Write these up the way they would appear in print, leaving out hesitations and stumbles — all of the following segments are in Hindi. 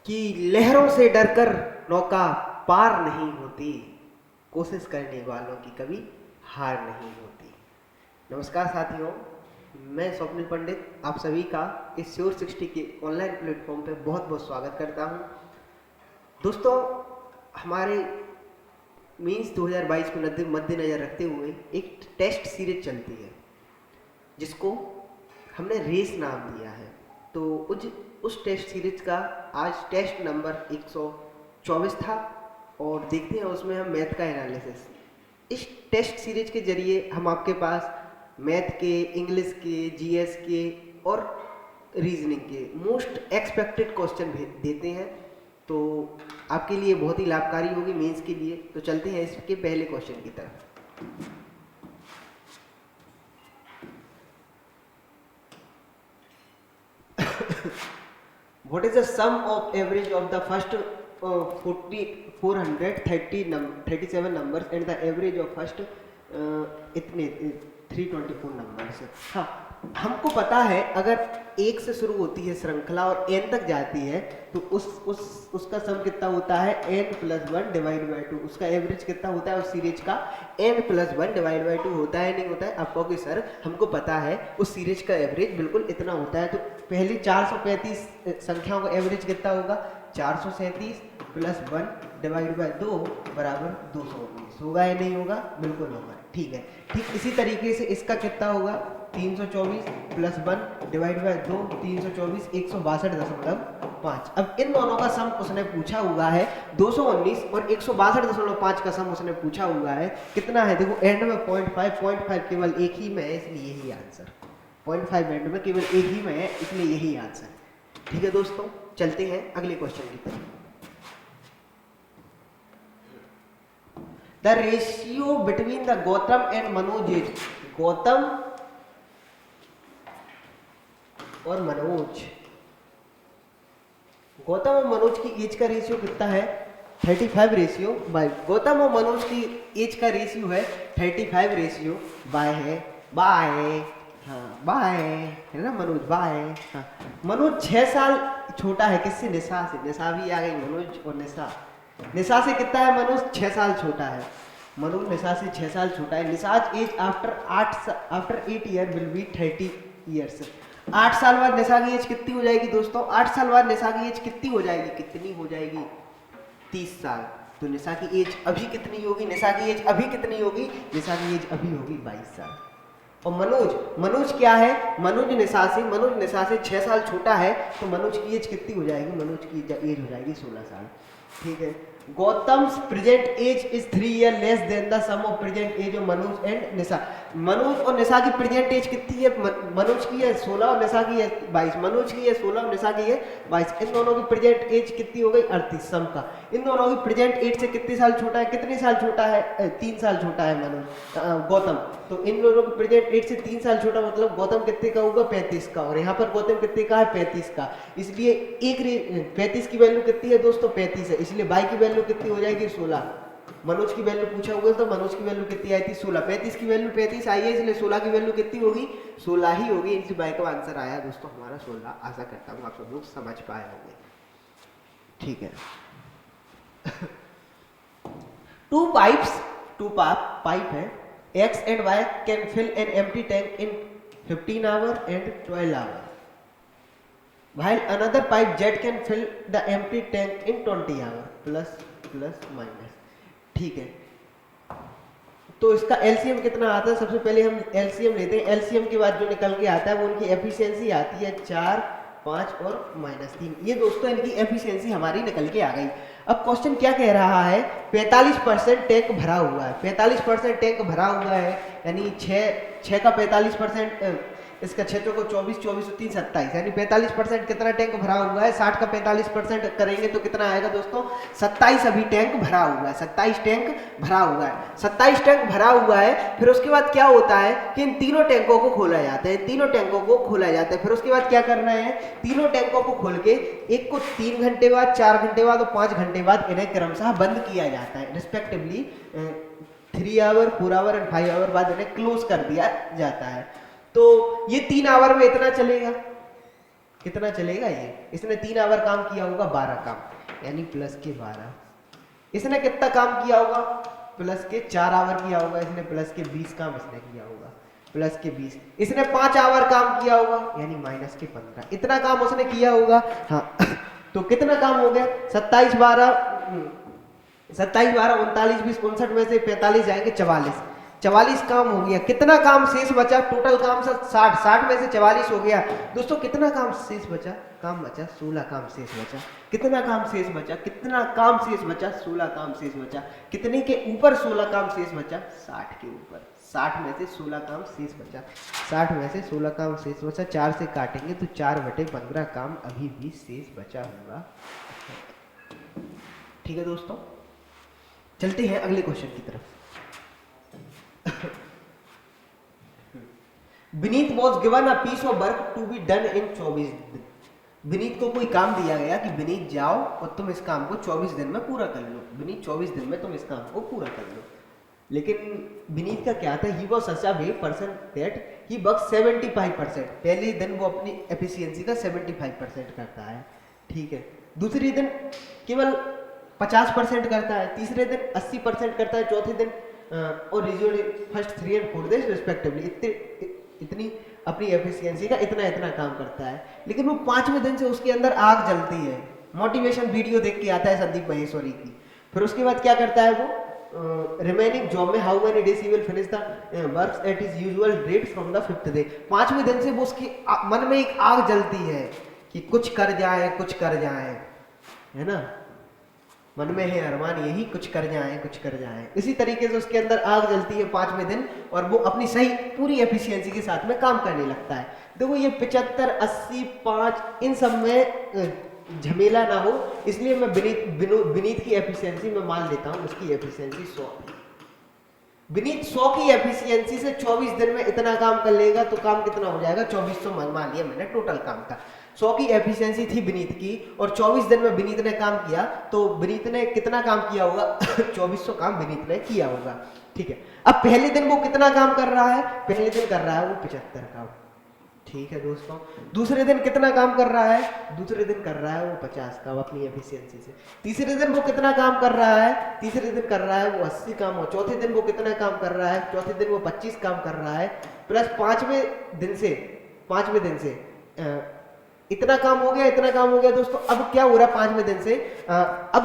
कि लहरों से डरकर नौका पार नहीं होती, कोशिश करने वालों की कभी हार नहीं होती। नमस्कार साथियों, मैं स्वप्निल पंडित आप सभी का इस श्योर 60 के ऑनलाइन प्लेटफॉर्म पे बहुत बहुत स्वागत करता हूं। दोस्तों, हमारे मीन्स 2022 को मद्देनजर रखते हुए एक टेस्ट सीरीज चलती है जिसको हमने रेस नाम दिया है। तो उस टेस्ट सीरीज का आज टेस्ट नंबर 124 था और देखते हैं उसमें हम मैथ का एनालिसिस। इस टेस्ट सीरीज के जरिए हम आपके पास मैथ के, इंग्लिश के, जीएस के और रीजनिंग के मोस्ट एक्सपेक्टेड क्वेश्चन देते हैं। तो आपके लिए बहुत ही लाभकारी होगी मेंस के लिए। तो चलते हैं इसके पहले क्वेश्चन की तरफ। What is the sum of average of the first 437 numbers and the average of first इतने 324 नंबर्स? हाँ, हमको पता है अगर एक से शुरू होती है श्रृंखला और n तक जाती है तो उसका सम कितना होता है n+1 डिवाइड बाई 2। उसका एवरेज कितना होता है उस सीरीज का n+1 डिवाइड बाई 2 होता है, नहीं होता है? आप कहोगे सर हमको पता है उस सीरीज का एवरेज बिल्कुल इतना होता है। तो पहली 435 संख्याओं का एवरेज कितना होगा? 437 + 1 डिवाइड बाई 2 बराबर 219 होगा या नहीं होगा? बिल्कुल होगा। ठीक है, ठीक इसी तरीके से इसका कितना होगा? 324 + 1 डिवाइड बाई 2 324 162.5। अब इन दोनों का सम उसने पूछा हुआ है 219 और 162.5 का सम उसने पूछा हुआ है। कितना है? देखो एंड में 0.5 केवल एक ही में है, इसलिए यही आंसर। 0.5 एंड में केवल एक ही में है, इसलिए यही आंसर। ठीक है दोस्तों, चलते हैं अगले क्वेश्चन की तरफ। The ratio between the Gautam and Manoj is. Gautam और मनोज, गौतम और मनोज की एज का रेशियो कितना है? 35 रेशियो बाय। गौतम और मनोज की एज का रेशियो है 35 रेशियो बाय है, बाय। हाँ बाय है ना मनोज, बाय। हाँ, मनोज 6 साल छोटा है किससे? निशा से। निशा भी आ गई, मनोज और निशा। निशा से कितना है? मनोज 6 साल छोटा है। मनोज निशा से 6 साल छोटा है। Nisha's age after 8 year will be 30 years. 8 साल बाद निशा की एज कितनी हो जाएगी दोस्तों? 8 साल बाद निशा की एज कितनी हो जाएगी? कितनी हो जाएगी? 30 साल। तो निशा की एज अभी कितनी होगी? निशा की एज अभी कितनी होगी? निशा की एज अभी होगी 22 साल। और मनोज क्या है? मनोज निशा से 6 साल छोटा है, तो मनोज की एज कितनी हो जाएगी? मनोज की एज हो जाएगी 16 साल। ठीक है। Gautam's present age is 3 year less than the sum of present age of Manoj and Nisha. Manoj और निशा की प्रेजेंट एज कितनी है? मनोज की है 16 और निशा की है 22। मनोज की है 16 और निशा की है 22। इन दोनों की प्रेजेंट एज कितनी हो गई? 38 सम का। इन दोनों की प्रेजेंट एज से कितने साल छोटा है? कितने साल छोटा है? 3 साल छोटा है मनोज, गौतम। तो इन दोनों की प्रेजेंट एज से 3 साल छोटा, मतलब गौतम कितने का होगा? 35 का। और यहाँ पर गौतम कितने का है? 35 का। इसलिए 35 की वैल्यू कितनी है दोस्तों? 35 है, इसलिए बाई की वैल्यू कितनी हो जाएगी? 16। मनोज की वैल्यू पूछा हुआ तो मनोज की वैल्यू कितनी आई थी? 16। 35 की वैल्यू 35 आई है, इसलिए 16 की वैल्यू कितनी होगी? 16 ही होगी। इनसे बाई का आंसर आया दोस्तों हमारा 16। आशा करता हूँ आप सब लोग समझ पाए होंगे। ठीक है। टू पाइप है, X and Y can fill an empty tank in 15 hours and 12 hours, while another pipe Z can fill the empty tank in 20 hours, plus minus. ठीक है, तो इसका एलसीएम कितना आता है? सबसे पहले हम एलसीएम लेते हैं। एलसीएम के बाद जो निकल के आता है वो उनकी एफिशिएंसी आती है 4, 5 और -3। ये दोस्तों इनकी एफिशिएंसी हमारी निकल के आ गई। अब क्वेश्चन क्या कह रहा है? 45% टैंक भरा हुआ है। 45% टैंक भरा हुआ है, यानी 6 का 45%, इसका 6 को 24, 24 3 27, यानी 45% कितना टैंक भरा हुआ है? 60 का 45% करेंगे तो कितना आएगा दोस्तों? 27 अभी टैंक भरा हुआ है। 27 टैंक भरा हुआ है। 27 टैंक भरा हुआ है। फिर उसके बाद क्या होता है कि इन तीनों टैंकों को खोला जाता है। तीनों टैंकों को खोला जाता है। फिर उसके बाद क्या करना है? तीनों टैंकों को खोल के एक को 3 घंटे बाद, 4 घंटे बाद और 5 घंटे बाद इन्हें क्रमशः बंद किया जाता है। Respectively 3 hour, 4 hour and 5 hour बाद इन्हें क्लोज कर दिया जाता है। तो ये 3 आवर में इतना चलेगा, कितना चलेगा ये, इसने 3 आवर काम किया होगा 12 काम, यानी प्लस के 12। इसने कितना काम किया होगा, प्लस के 4 आवर किया होगा, इसने प्लस के 20 काम इसने किया होगा, प्लस के 20। इसने 5 आवर काम किया होगा, यानी माइनस के 15। इतना काम उसने किया होगा। हाँ तो कितना काम हो गया, 27 12 27 12 39 20 59 में से 45 जाएंगे 44 काम हो गया। कितना काम शेष बचा, टोटल काम से 60 में से 44 हो गया। दोस्तों कितना काम शेष बचा, काम बचा 16 काम शेष बचा। कितना काम शेष बचा, कितना काम शेष बचा, 16 काम शेष बचा। कितने के ऊपर 16 काम शेष बचा, 60 के ऊपर। 60 में से 16 काम शेष बचा, 60 में से 16 काम शेष बचा। 4 से काटेंगे तो 4/15 काम अभी भी शेष बचा होगा। ठीक है दोस्तों, चलते हैं अगले क्वेश्चन की तरफ। Vineet was given a piece of work to be done in 24 दिन। विनीत को कोई काम दिया गया कि विनीत जाओ और तुम इस काम को 24 दिन में पूरा कर लो। विनीत 24 दिन में तुम इस काम को पूरा कर लो। लेकिन विनीत का क्या था, he was such a way person that he work 75%। पहले दिन वो अपनी एफिशिएंसी का 75% करता है, ठीक है। दूसरे दिन केवल 50% करता है, तीसरे दिन 80% करता है, चौथे दिन और यूजुअली फर्स्ट 3 और 4 डेज रिस्पेक्टिवली इतनी अपनी एफिशिएंसी का इतना काम करता है। लेकिन वो 5वें दिन से उसके अंदर आग जलती है। मोटिवेशन वीडियो देख के आता है संदीप महेश्वरी की। फिर उसके बाद क्या करता है वो, रिमेनिंग जॉब में how many days he will finish the works at his usual rate from the 5th day. 5वें दिन से वो उसकी मन में एक आग जलती है कि कुछ कर जाए, कुछ कर जाए, है ना। मन में है अरमान यही, कुछ कर जाए, कुछ कर जाए। इसी तरीके से उसके अंदर आग जलती है 5वें दिन और वो अपनी सही पूरी एफिशिएंसी के साथ में काम करने लगता है। देखो ये 75 80 5 इन सब में झमेला ना हो, इसलिए मैं विनीत की एफिशिएंसी में मान लेता हूँ उसकी एफिशिएंसी 100। विनीत 100 की एफिशिएंसी से 24 दिन में इतना काम कर लेगा तो काम कितना हो जाएगा, 2400 मान लिया मैंने टोटल काम का। 100 की एफिशिएंसी थी विनीत की और 24 दिन में विनीत ने काम किया, तो विनीत ने कितना काम किया होगा 2400 काम विनीत ने किया होगा, ठीक है। अब पहले दिन वो कितना काम कर रहा है, पहले दिन कर रहा है वो 75 काम, ठीक है दोस्तों। दूसरे दिन कितना काम कर रहा है, दूसरे दिन कर रहा है वो 50 काम अपनी एफिशिएंसी से। तीसरे दिन वो कितना काम कर रहा है, तीसरे दिन कर रहा है वो 80 काम। और चौथे दिन वो कितना काम कर रहा है, चौथे दिन वो 25 काम कर रहा है। प्लस 5वें दिन से इतना काम हो गया, इतना काम हो गया दोस्तों। अब क्या हो रहा है 5वें दिन से, अब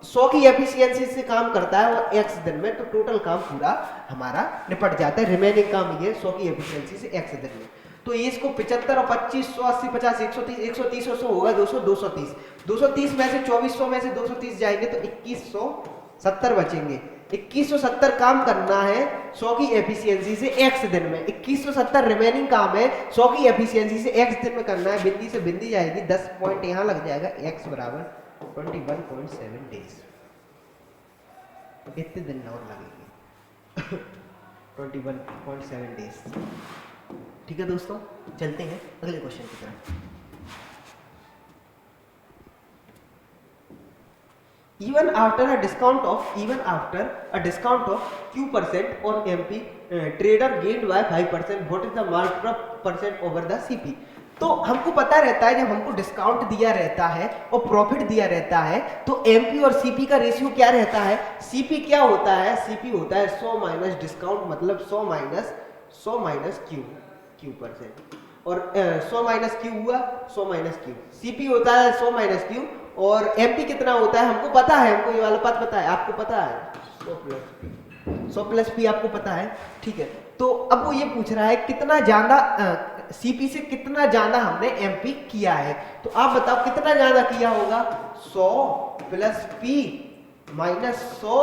100 की एफिशिएंसी से काम करता है और x दिन में, तो टोटल काम पूरा हमारा निपट जाता है। रिमेनिंग काम ये 100 की एफिशिएंसी से x दिन में। तो ये इसको 75 और 25 180 50 130 130 100 होगा 200 230 230 में से 2400 में से 230 जाएंगे तो 2170 बचेंगे। 2170 काम करना है 100 की एफिशिएंसी से x दिन में। 2170 रिमेनिंग काम है 100 की एफिशिएंसी से x दिन में करना है। बिंदी से बिंदी जाएगी, 10 पॉइंट यहाँ लग जाएगा, x बराबर 21.7 डेज। इतने दिन और लगेंगे 21.7 डेज। ठीक है दोस्तों, चलते हैं अगले क्वेश्चन की तरफ। Even after a discount of Q% on MP, trader gained by 5%. What is the markup percent over the CP? तो हमको पता रहता है जब हमको डिस्काउंट दिया रहता है और प्रॉफिट दिया रहता है तो एमपी और सीपी का रेशियो क्या रहता है। सीपी क्या होता है, सीपी होता है 100 माइनस डिस्काउंट, मतलब 100 माइनस क्यू परसेंट। और 100 माइनस क्यू हुआ 100 माइनस क्यू। सीपी होता है 100 माइनस क्यू और एमपी कितना होता है हमको पता है, हमको ये वाला बात पता है, आपको पता है 100 प्लस पी आपको पता है, ठीक है। तो अब वो ये पूछ रहा है कितना ज्यादा सीपी से कितना ज्यादा हमने एमपी किया है। तो आप बताओ कितना ज्यादा किया होगा, 100 plus P minus 100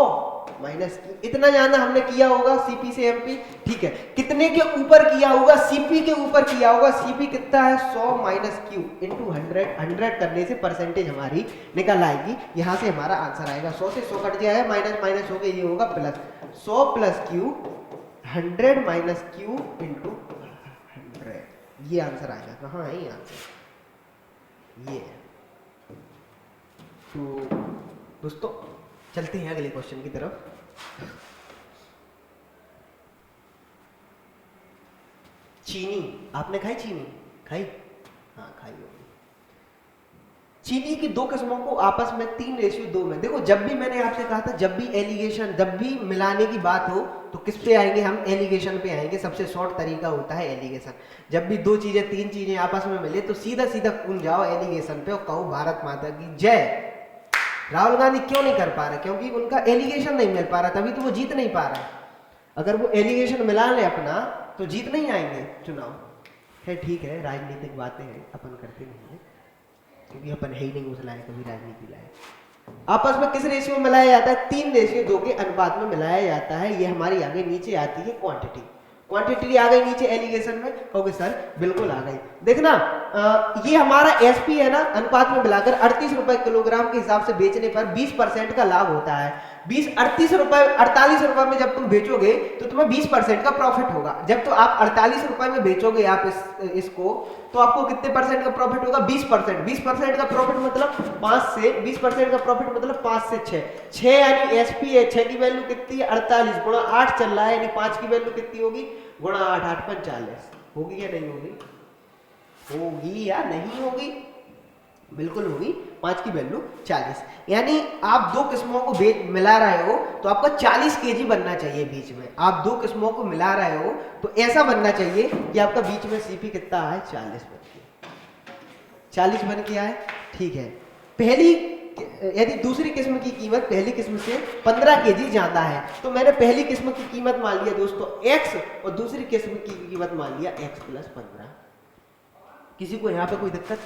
minus Q, इतना ज्यादा हमने किया होगा सीपी से एमपी, ठीक है। कितने के ऊपर किया होगा, सीपी के ऊपर किया होगा। सीपी कितना है 100 माइनस क्यू इंटू 100 करने से परसेंटेज हमारी निकल आएगी। यहाँ से हमारा आंसर आएगा 100 से 100 कट गया है, माइनस माइनस हो गया, ये होगा plus 100 plus Q 100 minus Q into 100, ये आंसर आएगा। कहाँ है ये आंसर, ये है। तो दोस्तों चलते हैं अगले क्वेश्चन की तरफ। चीनी आपने खाई, चीनी खाई, हाँ खाई होगी। चीनी की दो किस्मों को आपस में 3:2 में, देखो जब भी मैंने आपसे कहा था जब भी एलिगेशन, जब भी मिलाने की बात हो तो किस पे आएंगे हम, एलिगेशन पे आएंगे। सबसे शॉर्ट तरीका होता है एलिगेशन। जब भी दो चीजें तीन चीजें आपस में मिले तो सीधा सीधा कूद जाओ एलिगेशन पे और कहो भारत माता की जय। राहुल गांधी क्यों नहीं कर पा रहे, क्योंकि उनका एलिगेशन नहीं मिल पा रहा, तभी तो वो जीत नहीं पा रहे। अगर वो एलिगेशन मिला ले अपना तो जीत नहीं आएंगे चुनाव। है ठीक है, राजनीतिक बातें हैं, अपन करते नहीं है क्योंकि अपन है ही नहीं उस लायक कभी राजनीति लायक। आपस में किस रेशियो में मिलाया जाता है, 3:2 के अनुपात में मिलाया जाता है। ये हमारी आगे नीचे आती है क्वांटिटी। क्वांटिटी आ गई नीचे एलिगेशन में, कहोगे सर बिल्कुल आ गई। देखना ये हमारा एसपी है ना, अनुपात में मिलाकर 38 रुपए किलोग्राम के हिसाब से बेचने पर 20% का लाभ होता है। 48 रुपए में जब तुम बेचोगे तो तुम्हें 20% का प्रॉफिट होगा। जब तो आप 48 रुपए में बेचोगे आप इसको तो आपको कितने परसेंट का प्रॉफिट होगा, 20%। 20% का प्रॉफिट मतलब 5 से 20% का प्रॉफिट मतलब 5 से 6 यानी एसपी है, 6 की वैल्यू कितनी है 48 गुणा 8 चल रहा है, यानी 5 की वैल्यू कितनी होगी गुणा 8, 8 5 40 होगी या नहीं होगी, होगी या नहीं होगी, बिल्कुल होगी। 5 की वैल्यू 40, यानी आप दो किस्मों को मिला रहे हो तो आपका 40 केजी बनना चाहिए बीच में। आप दो किस्मों को मिला रहे हो तो ऐसा बनना चाहिए कि आपका बीच में सीपी कितना है 40 बन के 40 बन के आए। ठीक है, पहली यदि दूसरी किस्म की कीमत पहली किस्म से 15 केजी ज्यादा है तो मैंने पहली किस्म की कीमत मान लिया दोस्तों x और दूसरी किस्म की कीमत मान लिया x + 15। किसी को यहाँ पे कोई दिक्कत,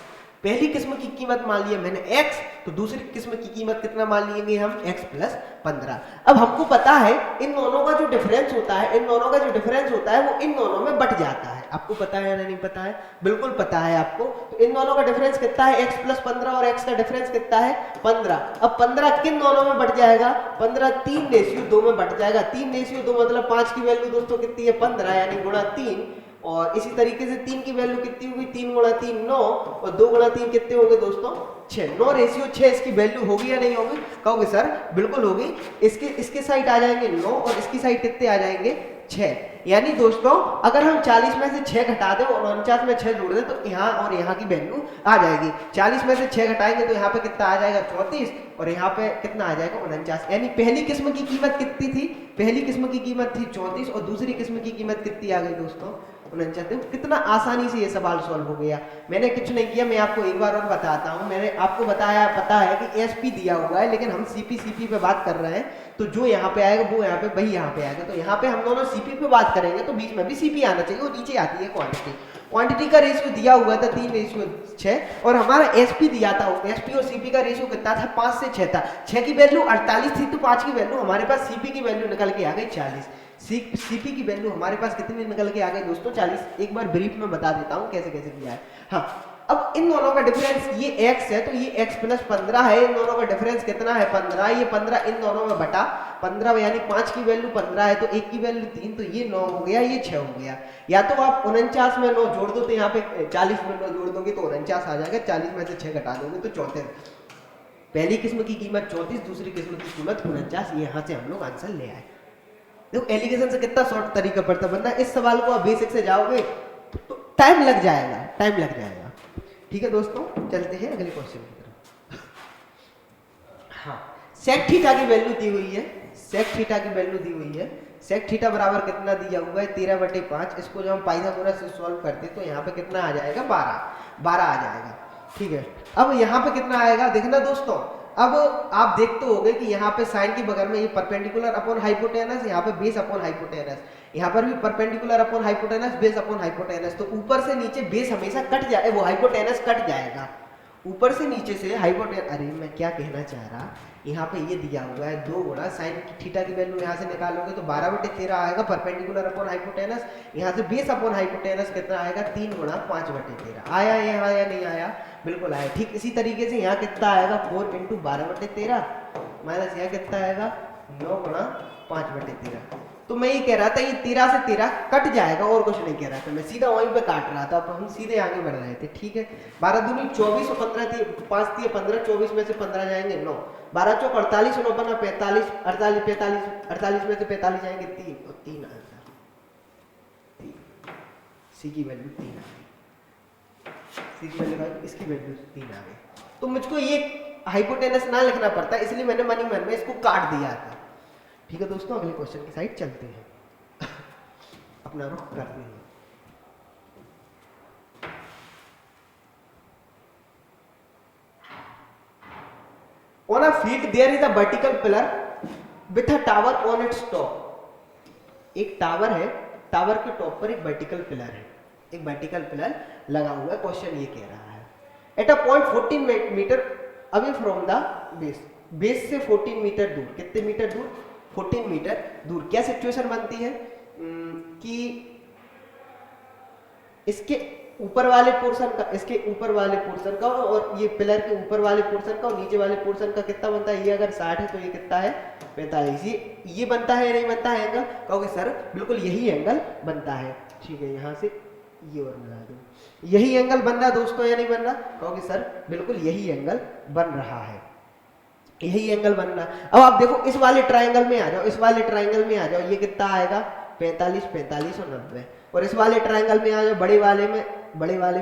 पहली किस्म की कीमत मान लिया मैंने x तो दूसरी किस्म की कीमत कितना मान लेंगे हम x + 15। अब हमको पता है इन दोनों का जो डिफरेंस होता है, इन दोनों का जो डिफरेंस होता है वो इन दोनों में बट जाता है। आपको पता है या नहीं पता है, बिल्कुल पता है आपको। तो इन दोनों का डिफरेंस कितना है x + 15 और x का डिफरेंस कितना है 15। अब 15 किन दोनों में बट जाएगा, 15 3:2 में बट जाएगा। 3:2 मतलब 5 की वैल्यू दोस्तों कितनी है 15 यानी गुणा 3, और इसी तरीके से 3 की वैल्यू कितनी होगी 3 गुणा 3 9 और 2 गुणा 3 कितने होंगे दोस्तों 6। 9:6 इसकी वैल्यू होगी या नहीं होगी, कहोगे सर बिल्कुल होगी। इसके साइड आ जाएंगे 9 और इसकी साइड कितने आ जाएंगे 6। यानी दोस्तों अगर हम 40 में से 6 घटा दें और 49 में 6 जोड़ दें तो यहाँ और यहाँ की वैल्यू आ जाएगी। 40 में से 6 घटाएंगे तो यहाँ पे कितना आ जाएगा 34 और यहाँ पे कितना आ जाएगा 49। यानी पहली किस्म की कीमत कितनी थी, पहली किस्म की कीमत थी 34 और दूसरी किस्म की कीमत कितनी आ गई दोस्तों 49। कितना आसानी से ये सवाल सॉल्व हो गया। मैंने कुछ नहीं किया, मैं आपको एक बार और बताता हूँ। मैंने आपको बताया, पता है कि एसपी दिया हुआ है लेकिन हम सीपी पे बात कर रहे हैं, तो जो यहाँ पे आएगा वो यहाँ पे वही यहाँ पे आएगा। तो यहाँ पे हम दोनों सीपी पे बात करेंगे तो बीच में भी सीपी आना चाहिए, वो नीचे आती है क्वांटिटी। क्वांटिटी का रेशियो दिया हुआ था 3:6 और हमारा एसपी दिया था, एसपी और सीपी का रेशियो कितना था 5 से 6 था। 6 की वैल्यू 48 थी तो 5 की वैल्यू हमारे पास सीपी की वैल्यू निकल के आ गई 40। सीपी की वैल्यू हमारे पास कितनी निकल के आ गई दोस्तों 40। एक बार ब्रीफ में बता देता हूँ कैसे कैसे किया है। हाँ, अब इन दोनों का डिफरेंस ये x है तो ये x + 15 है। इन दोनों का डिफरेंस कितना है 15, ये 15 इन दोनों में बटा 15 यानी 5 की वैल्यू 15 है तो 1 की वैल्यू 3 तो ये 9 हो गया, ये 6 हो गया। या तो आप 49 में 9 जोड़ दो तो यहाँ पे 40 में 9 जोड़ दोगे तो 49 आ जाएगा, 40 में से 6 घटा दोगे तो 34। पहली किस्म की कीमत 34, दूसरी किस्म की कीमत 49। यहाँ से हम लोग आंसर ले आए। देखो एलिगेशन से कितना शॉर्ट तरीका पड़ता बंदा, इस सवाल को आप बेसिक से जाओगे तो टाइम लग जाएगा, टाइम लग जाएगा। ठीक है दोस्तों, चलते हैं अगले क्वेश्चन की तरफ। हाँ, सेक थीटा की वैल्यू दी हुई है, सेक थीटा की वैल्यू दी हुई है। सेक थीटा बराबर कितना दिया हुआ है 13/5। इसको जब हम पाइथागोरस से सॉल्व करते हैं तो यहाँ पे कितना आ जाएगा 12 आ जाएगा। ठीक है, अब यहाँ पे कितना आएगा देखना दोस्तों। अब आप देखते होंगे कि यहाँ पे साइन के बगल में ये परपेंडिकुलर अपॉन हाइपोटेनस, यहाँ पे बेस अपॉन हाइपोटेनस, यहाँ पर भी perpendicular upon hypotenuse, base upon hypotenuse. तो ऊपर से नीचे बेस हमेशा कट जाए, वो हाइपोटेनस कट जाएगा ऊपर से नीचे से हाइपोटेनस। अरे मैं क्या कहना चाह रहा, यहाँ पे ये दिया हुआ है 2 गुणा साइन थीटा की वैल्यू यहाँ से निकालोगे तो 12/13 आएगा परपेंडिकुलर अपॉन हाइपोटेनस। यहाँ से बेस अपॉन हाइपोटेनस कितना आएगा 3 गुणा 5/13। आया यहाँ या नहीं आया, बिल्कुल आया। ठीक इसी तरीके से यहाँ कितना आएगा 4 × 12/13 माइनस यहाँ कितना आएगा 9 गुणा 5/13। तो मैं ये कह रहा था ये 13 से 13 कट जाएगा और कुछ नहीं कह रहा था, मैं सीधा वहीं पे काट रहा था। अब हम सीधे आगे बढ़ रहे थे। ठीक है, 12 दूनी 24 और 15 थी 5 थी 15, 24 में से 15 जाएंगे 9, 12 चौक 48 और 9 45, 48 में से 45 जाएंगे 3 और 3 आंसर 3। सी की वैल्यू 3 आ गई, सी की वैल्यू इसकी वैल्यू 3 आ गई। तो मुझको ये हाइपोटेनस ना लिखना पड़ता, इसलिए मैंने मनी मन में इसको काट दिया था। ठीक है दोस्तों, अगले क्वेश्चन की साइड चलते हैं, अपना रुख करते हैं। On a field there is a vertical pillar with a tower on its top। एक टावर है, टावर के टॉप पर एक वर्टिकल पिलर है, एक वर्टिकल पिलर लगा हुआ है। क्वेश्चन ये कह रहा है at a point 14 metre away from the base, base से 14 मीटर दूर, कितने मीटर दूर, 14 मीटर दूर। क्या सिचुएशन बनती है कि इसके ऊपर वाले पोर्शन का, इसके ऊपर वाले पोर्शन का और ये पिलर के ऊपर वाले पोर्शन का और नीचे वाले पोर्शन का कितना बनता है, ये अगर 60 है तो ये कितना है 45। ये बनता है या नहीं बनता है एंगल, कहोगे सर बिल्कुल यही एंगल बनता है। ठीक है, यहाँ से ये और मिला दो, यही एंगल बन रहा है दोस्तों या नहीं बन रहा, कहोगे सर बिल्कुल यही एंगल बन रहा है, यही एंगल बन रहा है। अब आप देखो इस वाले ट्राइंगल में आ जाओ, इस वाले ट्राइंगल में आ जाओ, ये कितना आएगा 45, 45 और 90। और इस वाले ट्राइंगल में आ जाओ, बड़े वाले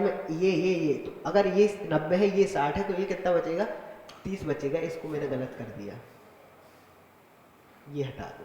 में ये तो अगर ये 90 है, ये 60 है, तो ये कितना बचेगा 30 बचेगा। इसको मैंने गलत कर दिया, ये हटा दो।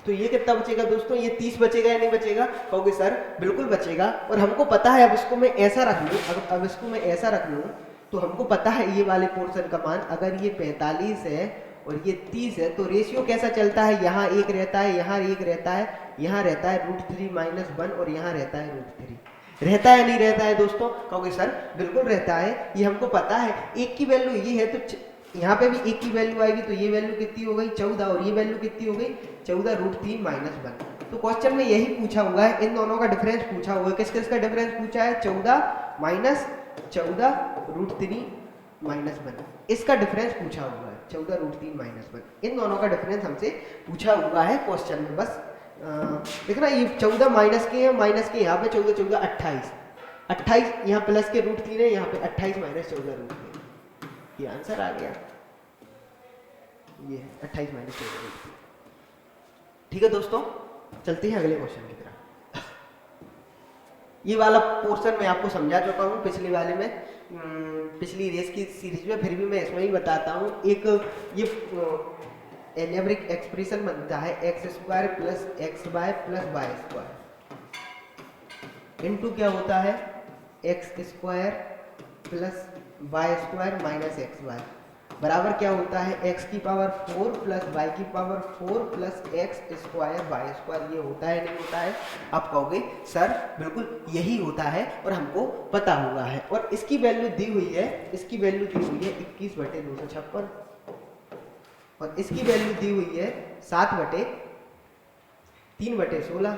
तो ये कितना बचेगा दोस्तों, ये 30 बचेगा या नहीं बचेगा, कहोगे सर बिल्कुल बचेगा। और हमको पता है, अब इसको मैं ऐसा रख लूँ, अब इसको मैं ऐसा रख लूँ तो हमको पता है ये वाले पोर्शन का मान, अगर ये 45 है और ये 30 है तो रेशियो कैसा चलता है, यहाँ एक रहता है, यहाँ एक रहता है, यहाँ रहता है √3 - 1 और यहाँ रहता है √3। रहता है नहीं रहता है दोस्तों, कहोगे सर बिल्कुल रहता है, ये हमको पता है। एक की वैल्यू ये है तो यहाँ पे भी एक की वैल्यू आएगी, तो ये वैल्यू कितनी हो गई 14 और ये वैल्यू कितनी हो गई 14 √3 - 1। तो क्वेश्चन में यही पूछा हुआ है, इन दोनों का डिफरेंस पूछा हुआ है। किस किस का डिफरेंस पूछा है, 14 - 14 √3 - 1, इसका डिफरेंस पूछा हुआ है 14 √3 - 1। इन दोनों का डिफरेंस हमसे पूछा हुआ है क्वेश्चन में। बस देखना ये 14 माइनस के है, माइनस के यहाँ पे 14 14 28, 28 यहाँ प्लस के √3 है, यहाँ पे 28 - 14 √3, ये आंसर आ गया, ये 28 - 14। ठीक है दोस्तों, चलते हैं अगले क्वेश्चन की तरफ। ये वाला पोर्शन मैं आपको समझा चुका हूँ पिछले वाले में, पिछली रेस की सीरीज में, फिर भी मैं इसमें ही बताता हूँ। एक ये एलजेब्रिक एक्सप्रेशन बनता है x² + xy + y² इनटू क्या होता है x² + y² - xy बराबर क्या होता है x की पावर 4 + y की पावर 4 + x² y²। ये होता है नहीं होता है, आप कहोगे सर बिल्कुल यही होता है और हमको पता हुआ है। और इसकी वैल्यू दी हुई है, इसकी वैल्यू दी हुई है 21/256 और इसकी वैल्यू दी हुई है 7/3/16।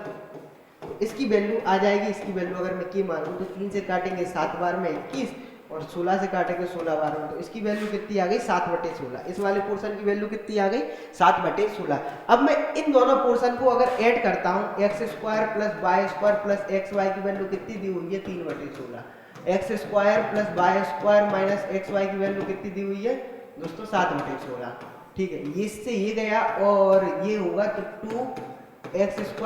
तो इसकी वैल्यू आ जाएगी, इसकी वैल्यू अगर मैं की मानूं तो 3 से काटेंगे 7 बार में 21 और 16 से काटेंगे 16 बार में, तो इसकी वैल्यू कितनी आ गई 7/16। इस वाले पोर्शन की वैल्यू कितनी आ गई 7/16। अब मैं इन दोनों पोर्शन को अगर ऐड करता हूं, x² + y² + xy की वैल्यू कितनी दी हुई है 3/16, x² + y² - xy की वैल्यू कितनी दी हुई है दोस्तों 7/16। ठीक है, ये इससे ये गया और ये होगा तो 2x² +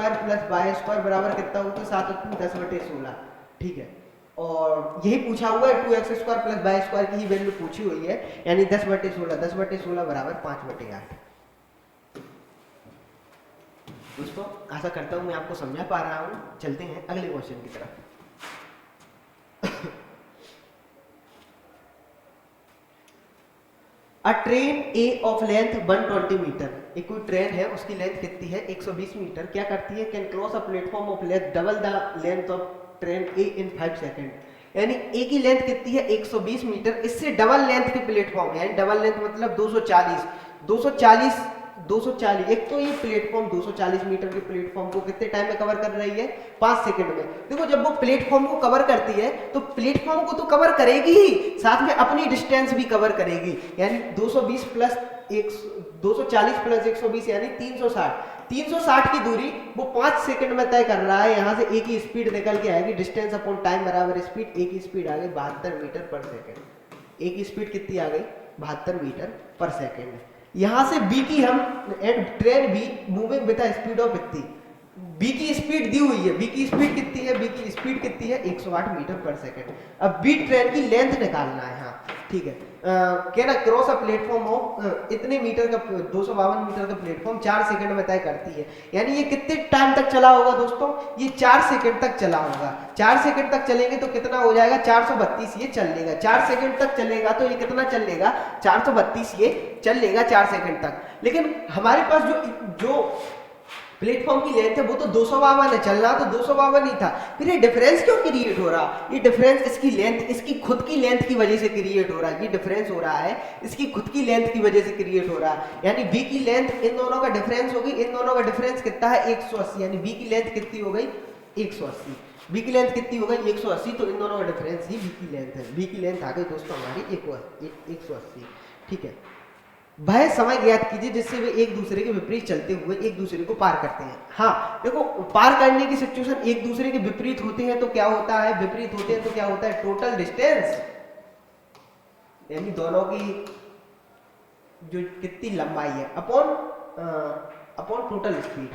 y² बराबर कितना होगा 7 और 2 10/16। ठीक है, और यही पूछा हुआ है 2x² + y² की ही वैल्यू पूछी हुई है, यानी 10/16, 10/16 बराबर 5/8। दोस्तों आशा करता हूं मैं आपको समझा पा रहा हूं। चलते हैं अगले क्वेश्चन की तरफ। A train A of length 120 metre, एक कोई ट्रेन है उसकी लेंथ कितनी है 120 मीटर, क्या करती है can cross a platform of length double the length of train A in 5 second. यानी ए की लेंथ कितनी है 120 मीटर, इससे डबल लेंथ के प्लेटफॉर्म है, यानी डबल लेंथ मतलब 240। एक तो ये प्लेटफॉर्म 240 मीटर के प्लेटफॉर्म को कितने टाइम में कवर कर रही है 5 सेकंड में। देखो जब वो प्लेटफॉर्म को कवर करती है तो प्लेटफॉर्म को तो कवर करेगी ही, साथ में अपनी डिस्टेंस भी कवर करेगी, यानी 240 + 120 यानी 360 की दूरी वो 5 सेकंड में तय कर रहा है। यहाँ से एक ही स्पीड निकल के आएगी, डिस्टेंस अपॉन टाइम बराबर स्पीड, एक ही स्पीड आ गई 72 मीटर पर सेकंड। एक ही स्पीड कितनी आ गई 72 मीटर पर सेकेंड। यहाँ से बी की हम train be moving with speed of इतनी, बी की स्पीड दी हुई है, बी की स्पीड कितनी है, बी की स्पीड कितनी है 108 मीटर पर सेकेंड। अब बी ट्रेन की लेंथ निकालना है। हाँ ठीक है, कहना क्रॉस अ प्लेटफॉर्म हो इतने मीटर का 252 मीटर का प्लेटफॉर्म 4 सेकंड में तय करती है। यानी ये कितने टाइम तक चला होगा दोस्तों, ये 4 सेकंड तक चला होगा। 4 सेकंड तक चलेंगे तो कितना हो जाएगा 432 ये चल लेगा। 4 सेकंड तक चलेगा तो ये कितना चल लेगा 432 ये चल लेगा 4 सेकंड तक। लेकिन हमारे पास जो प्लेटफॉर्म की लेंथ है वो तो 252 है, चल रहा तो 252 ही था, फिर ये डिफरेंस क्यों क्रिएट हो रहा? ये डिफरेंस इसकी लेंथ, इसकी खुद की लेंथ की वजह से क्रिएट हो रहा है। ये डिफरेंस हो रहा है इसकी खुद की लेंथ की वजह से क्रिएट हो रहा है। यानी बी की लेंथ इन दोनों का डिफरेंस होगी, इन दोनों का डिफरेंस कितना है 180, यानी बी की लेंथ कितनी हो गई 180। बी की लेंथ कितनी हो गई 180, तो इन दोनों का डिफरेंस ही बी की लेंथ है। बी की लेंथ आ गई दोस्तों हमारी 180। ठीक है, वह समय ज्ञात कीजिए जिससे वे एक दूसरे के विपरीत चलते हुए एक दूसरे को पार करते हैं। हाँ देखो, पार करने की सिचुएशन एक दूसरे के विपरीत होते हैं तो क्या होता है, विपरीत होते हैं तो क्या होता है, टोटल डिस्टेंस यानी दोनों की जो कितनी लंबाई है अपॉन टोटल स्पीड,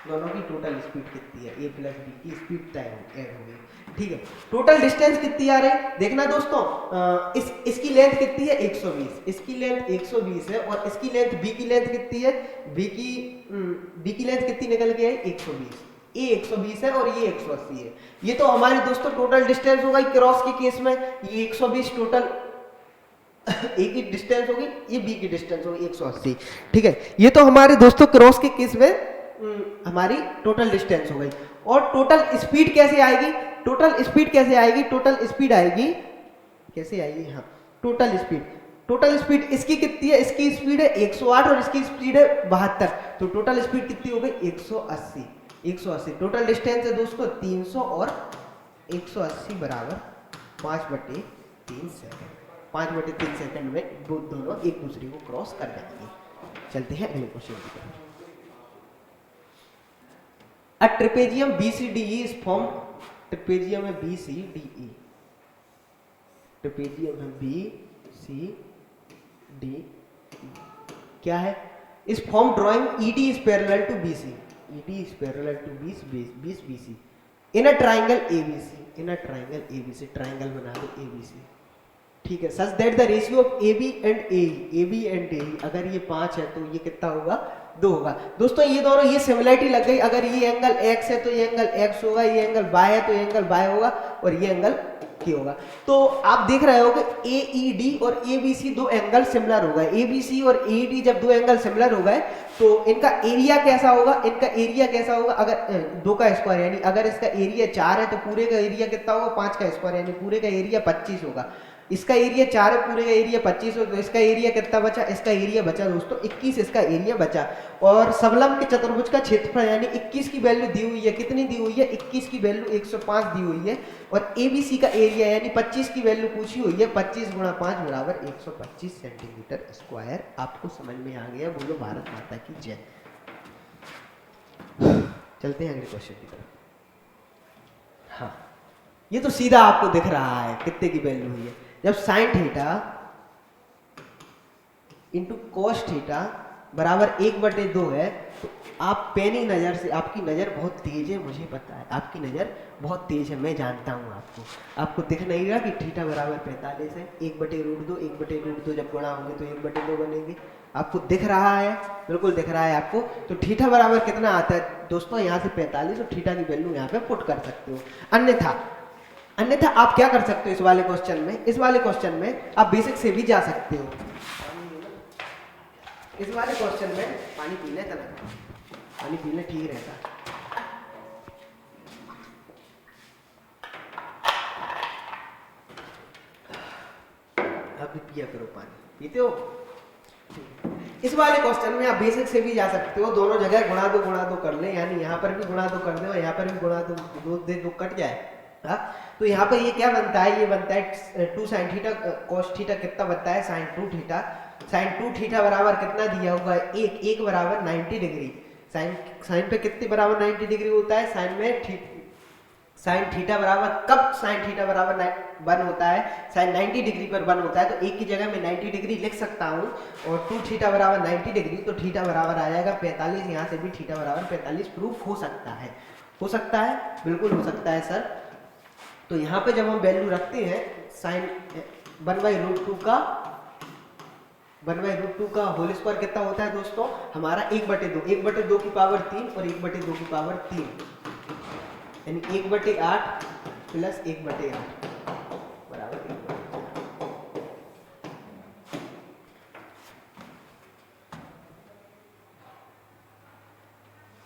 दोनों की टोटल स्पीड कितनी है, ए प्लस बी की स्पीड तय होगी। ठीक है, टोटल डिस्टेंस कितनी आ रही देखना दोस्तों, इसकी लेंथ कितनी है 120, इसकी लेंथ 120 है और इसकी लेंथ बी की लेंथ कितनी है, बी की लेंथ कितनी निकल के है 120, ये 120 है और ये 180 है। ये तो हमारी दोस्तों टोटल डिस्टेंस होगा क्रॉस के केस में, ये 120 टोटल ए की डिस्टेंस होगी, ये बी की डिस्टेंस होगी 180। ठीक है, ये तो हमारे दोस्तों क्रॉस के केस में हमारी टोटल डिस्टेंस हो गई। और टोटल स्पीड कैसे आएगी, टोटल स्पीड कैसे आएगी, टोटल स्पीड आएगी कैसे आएगी, हाँ टोटल स्पीड इसकी कितनी है, इसकी स्पीड है 108 और इसकी स्पीड है 72, तो टोटल स्पीड कितनी हो गई 180। टोटल डिस्टेंस है दोस्तों 300 और 180 बराबर 5/3 सेकंड। 5/3 सेकंड में वो दोनों एक दूसरे को क्रॉस कर जाएंगे। चलते हैं अगले क्वेश्चन की तरफ। A trapezium BCDE is formed, trapezium है BCDE, trapezium है BCDE क्या है, इस form drawing ED is parallel to BC, ED is parallel to BC in a triangle ABC, in a triangle ABC, triangle बना दो ABC। ठीक है, such that the ratio of AB and AE, अगर ये 5 है तो ये कितना होगा 2 होगा। दोस्तों ये दोनों ये सिमिलरिटी लग गई, अगर ये एंगल x है तो ये एंगल x होगा, ये एंगल y है तो ये एंगल y होगा और ये एंगल k होगा। तो आप देख रहे हो कि AED और ABC दो एंगल सिमिलर हो गए, ABC और AED जब दो एंगल सिमिलर हो गए तो इनका एरिया कैसा होगा, अगर 2 का स्क्वायर, यानी अगर इसका एरिया 4 है तो पूरे का एरिया कितना होगा 5 का स्क्वायर, यानी पूरे का एरिया 25 होगा। इसका एरिया 4 है, पूरे का एरिया 25 हो, तो इसका एरिया कितना बचा, इसका एरिया बचा दोस्तों 21, इसका एरिया बचा। और सबलंब के चतुर्भुज का क्षेत्रफल यानी 21 की वैल्यू दी हुई है, कितनी दी हुई है 21 की वैल्यू 105 दी हुई है। और ABC का एरिया यानी 25 की वैल्यू पूछी हुई है, 25 × 5 बराबर 125 सेंटीमीटर स्क्वायर। आपको समझ में आ गया, बोलो भारत माता की जय। चलते हैं अगले क्वेश्चन की तरफ। हाँ, ये तो सीधा आपको दिख रहा है कितने की वैल्यू हुई है, जब sine theta into cos theta बराबर 1/2 है तो आप पैनी नज़र से, आपकी नज़र बहुत तेज है, मुझे पता है आपकी नज़र बहुत तेज है, मैं जानता हूँ आपको दिख नहीं रहा कि थीटा बराबर 45 है। 1/√2 जब गुणा होंगे तो 1/2 बनेंगे, आपको दिख रहा है, बिल्कुल दिख रहा है आपको। तो थीटा बराबर कितना आता है दोस्तों, यहाँ से 45 और थीटा की वैल्यू यहाँ पे पुट कर सकते हो। अन्यथा आप क्या कर सकते हो, इस वाले क्वेश्चन में आप बेसिक से भी जा सकते हो। इस वाले क्वेश्चन में पानी पीने ठीक रहता। अब भी पिया करो पानी, पीते हो। इस वाले क्वेश्चन में आप बेसिक से भी जा सकते हो, दोनों जगह गुणा दो कर ले, यानी यहाँ पर भी गुणा दो कर दो, यहाँ पर भी गुणा दो कट जाए। हाँ, तो यहाँ पर ये क्या बनता है, ये बनता है 2 sin थीटा cos थीटा कितना बनता है sin 2 थीटा। sin 2 थीटा बराबर कितना दिया हुआ है 1 बराबर 90 डिग्री। साइन पे कितने बराबर 90 डिग्री होता है, साइन में साइन थीटा बराबर, कब साइन थीटा बराबर 1 होता है, साइन 90 डिग्री पर 1 होता है, तो एक की जगह मैं 90 डिग्री लिख सकता हूँ, और 2 थीटा बराबर 90 डिग्री, तो थीटा बराबर आ जाएगा 45, यहाँ से भी थीटा बराबर 45 प्रूफ हो सकता है। हो सकता है, बिल्कुल हो सकता है सर। तो यहाँ पे जब हम वैल्यू रखते हैं साइन 1/√2 का, 1/√2 का होल स्क्वायर कितना होता है दोस्तों हमारा 1/2, 1/2 की पावर 3 और 1/2 की पावर 3, यानी 1/8 प्लस 1/8 बराबर 1/4।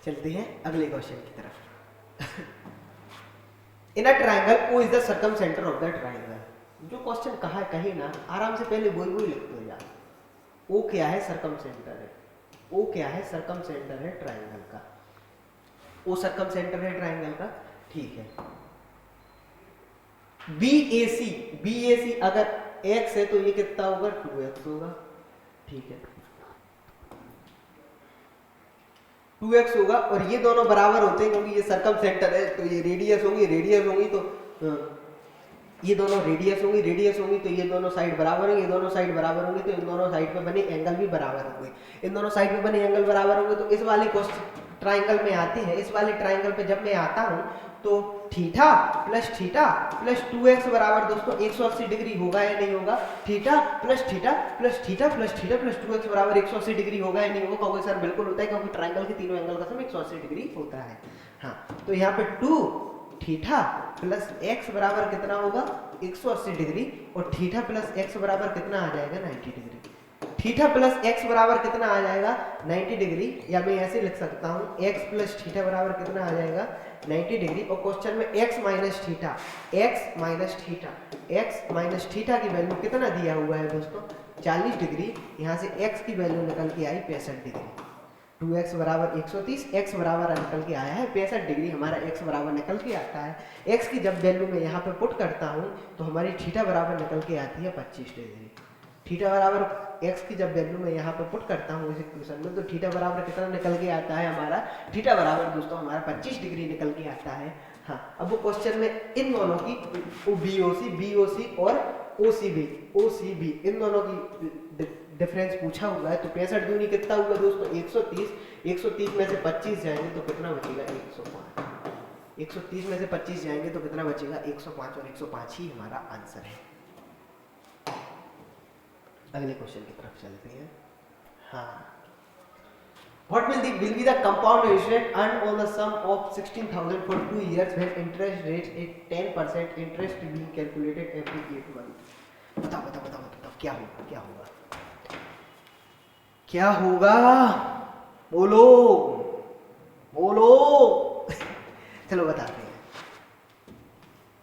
चलते हैं अगले क्वेश्चन की तरफ। In a triangle O is the circumcentre of the triangle. जो क्वेश्चन कहा है कहीं ना आराम से पहले वही वही लिखते हो यार। ओ क्या है, सर्कम सेंटर है। ओ क्या है, सर्कम सेंटर है ट्राइंगल का। ओ सर्कम सेंटर है ट्राइंगल का, ठीक है। BAC अगर x है तो ये कितना होगा, 2x होगा, ठीक है, 2x होगा। और ये दोनों बराबर होते हैं क्योंकि ये सर्कम सेंटर है, तो ये रेडियस होंगी, रेडियस होंगी तो ये दोनों रेडियस होंगी, रेडियस होंगी तो ये दोनों साइड बराबर होंगे, ये दोनों साइड बराबर होंगी तो इन दोनों साइड पे बने एंगल भी बराबर होंगे, इन दोनों साइड पे बने एंगल बराबर होंगे। तो इस वाले ट्राइंगल में आती है, इस वाले ट्राइंगल पे जब मैं आता हूँ तो थीटा प्लस 2x बराबर दोस्तों 180 डिग्री होगा या नहीं होगा, थीटा प्लस 2x बराबर 180 डिग्री होगा या नहीं होगा। कहोगे सर बिल्कुल होता है क्योंकि ट्राइंगल के तीनों एंगल का सम 180 डिग्री होता है। हाँ, तो यहाँ पे 2 थीटा प्लस x बराबर कितना होगा 180 डिग्री, और थीटा प्लस x बराबर कितना आ जाएगा 90 डिग्री। थीटा प्लस x बराबर कितना आ जाएगा 90 डिग्री, या मैं ऐसे लिख सकता हूँ x प्लस थीटा बराबर कितना आ जाएगा 90 डिग्री। और क्वेश्चन में x माइनस थीटा की वैल्यू कितना दिया हुआ है दोस्तों 40 डिग्री। यहाँ से x की वैल्यू निकल के आई 65 डिग्री। 2x बराबर 130, x बराबर निकल के आया है 65 डिग्री, हमारा x बराबर निकल के आता है। x की जब वैल्यू मैं यहाँ पे पुट करता हूँ तो हमारी थीटा बराबर निकल के आती है 25 डिग्री। थीटा बराबर x की जब वैल्यू मैं यहाँ पे पुट करता हूँ इस इक्वेशन में, तो थीटा बराबर कितना निकल के आता है हमारा, थीटा बराबर दोस्तों हमारा 25 डिग्री निकल के आता है। हाँ, अब वो क्वेश्चन में इन दोनों की BOC और OCB इन दोनों की डिफरेंस पूछा हुआ है। तो 65 दूनी कितना हुआ दोस्तों 130 में से 25 जाएंगे तो कितना बचेगा 105। 130 में से 25 जाएंगे तो कितना बचेगा 105, और 105 ही हमारा आंसर है। अगले क्वेश्चन की तरफ चलते हैं। हाँ, What will be the compound interest earned on the sum of 16,000 for 2 years when interest rate is 10%, interest being calculated every 8 months? बताओ क्या होगा बोलो चलो बताते हैं।